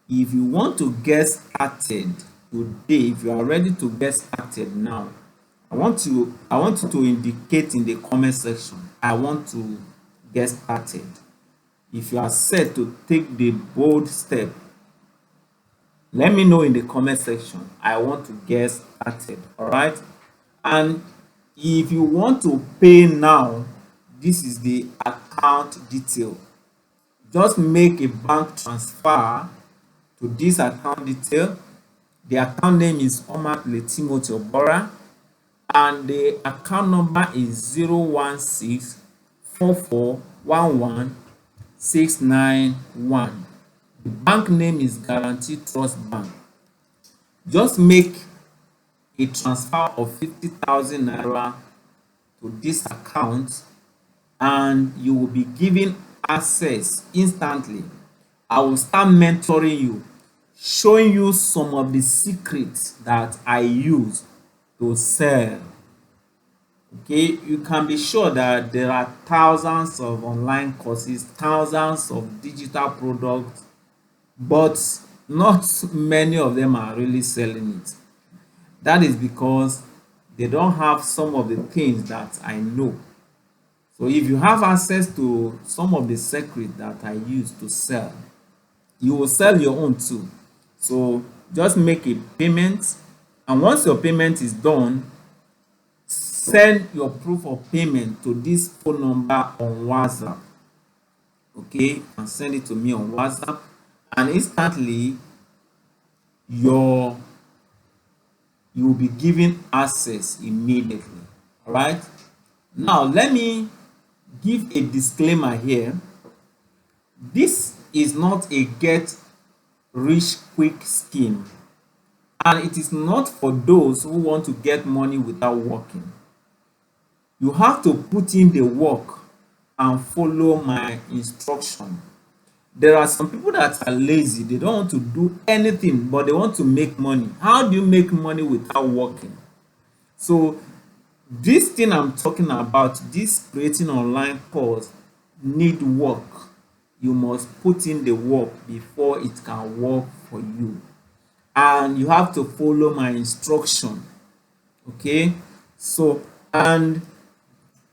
Speaker 1: If you want to get started today, if you are ready to get started now, I want you to indicate in the comment section, I want to get started. If you are set to take the bold step, let me know in the comment section, I want to get started. All right. And if you want to pay now, this is the account detail. Just make a bank transfer to this account detail. The account name is Omakle Timothy Obora, and the account number is 0164411 The bank name is Guarantee Trust Bank. Just make a transfer of 50,000 naira to this account and you will be given access instantly. I will start mentoring you, showing you some of the secrets that I use to sell. Okay, you can be sure that there are thousands of online courses, thousands of digital products, but not many of them are really selling it. That is because they don't have some of the things that I know. So if you have access to some of the secrets that I use to sell, you will sell your own too. So just make a payment, and once your payment is done, send your proof of payment to this phone number on WhatsApp. Okay, and send it to me on WhatsApp, and instantly you will be given access immediately. All right. Now let me give a disclaimer here. This is not a get rich quick scheme, and it is not for those who want to get money without working. You have to put in the work and follow my instruction. There are some people that are lazy. They don't want to do anything, but they want to make money. How do you make money without working? So this thing I'm talking about, this creating online course, need work. You must put in the work before it can work for you, and you have to follow my instruction. Okay, so, and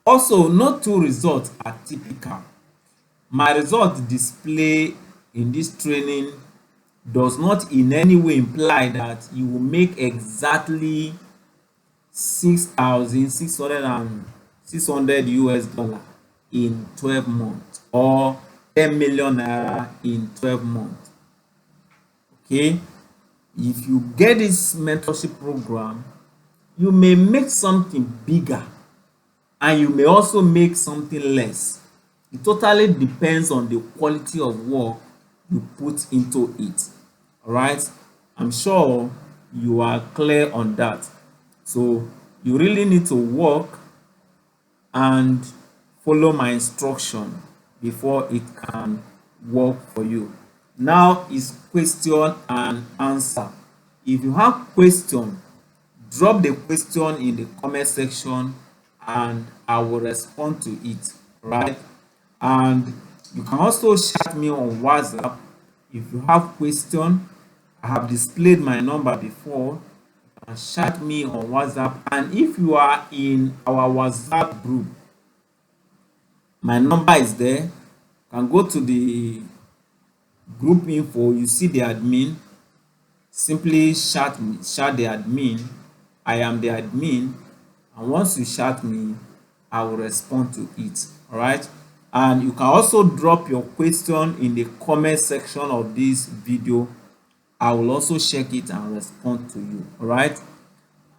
Speaker 1: also, no two results are typical. My result display in this training does not in any way imply that you will make exactly 6,600 US dollar in 12 months or 10 million naira in 12 months. Okay, if you get this mentorship program, you may make something bigger and you may also make something less. It totally depends on the quality of work you put into it. All right, I'm sure you are clear on that. So you really need to work and follow my instruction before it can work for you. Now is question and answer. If you have question, drop the question in the comment section and I will respond to it, right? And you can also chat me on WhatsApp if you have question. I have displayed my number before. You can chat me on WhatsApp, and if you are in our WhatsApp group, my number is there. You can go to the group info, you see the admin, simply chat me, chat the admin. I am the admin, and once you chat me, I will respond to it. All right, and you can also drop your question in the comment section of this video. I will also check it and respond to you. All right,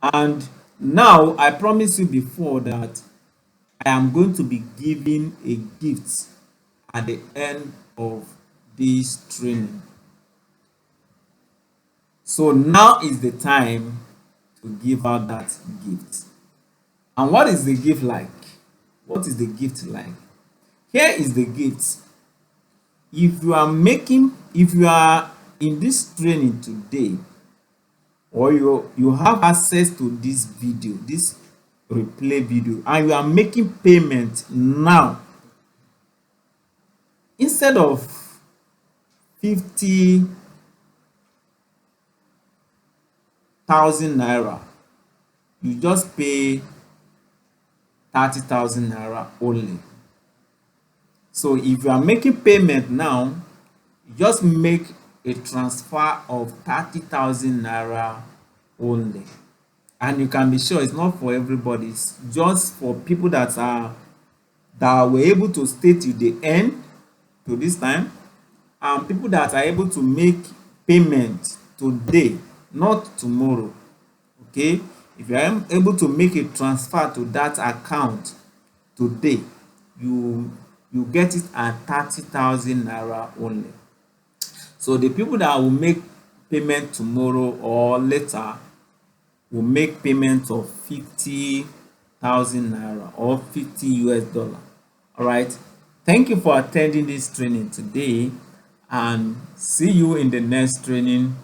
Speaker 1: and now I promised you before that I am going to be giving a gift at the end of this training. So now is the time to give out that gift. And what is the gift like? What is the gift like? Here is the gift. If you are in this training today, or you have access to this video, this replay video, and you are making payment now, instead of 50,000 naira, you just pay 30,000 naira only. So if you are making payment now, you just make a transfer of 30,000 naira only, and you can be sure it's not for everybody. It's just for people that were able to stay till the end, to this time, and people that are able to make payment today, not tomorrow. Okay, if you are able to make a transfer to that account today, you get it at 30,000 naira only. So the people that will make payment tomorrow or later will make payment of 50,000 naira or 50 US dollar. All right, thank you for attending this training today, and see you in the next training.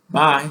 Speaker 1: Bye.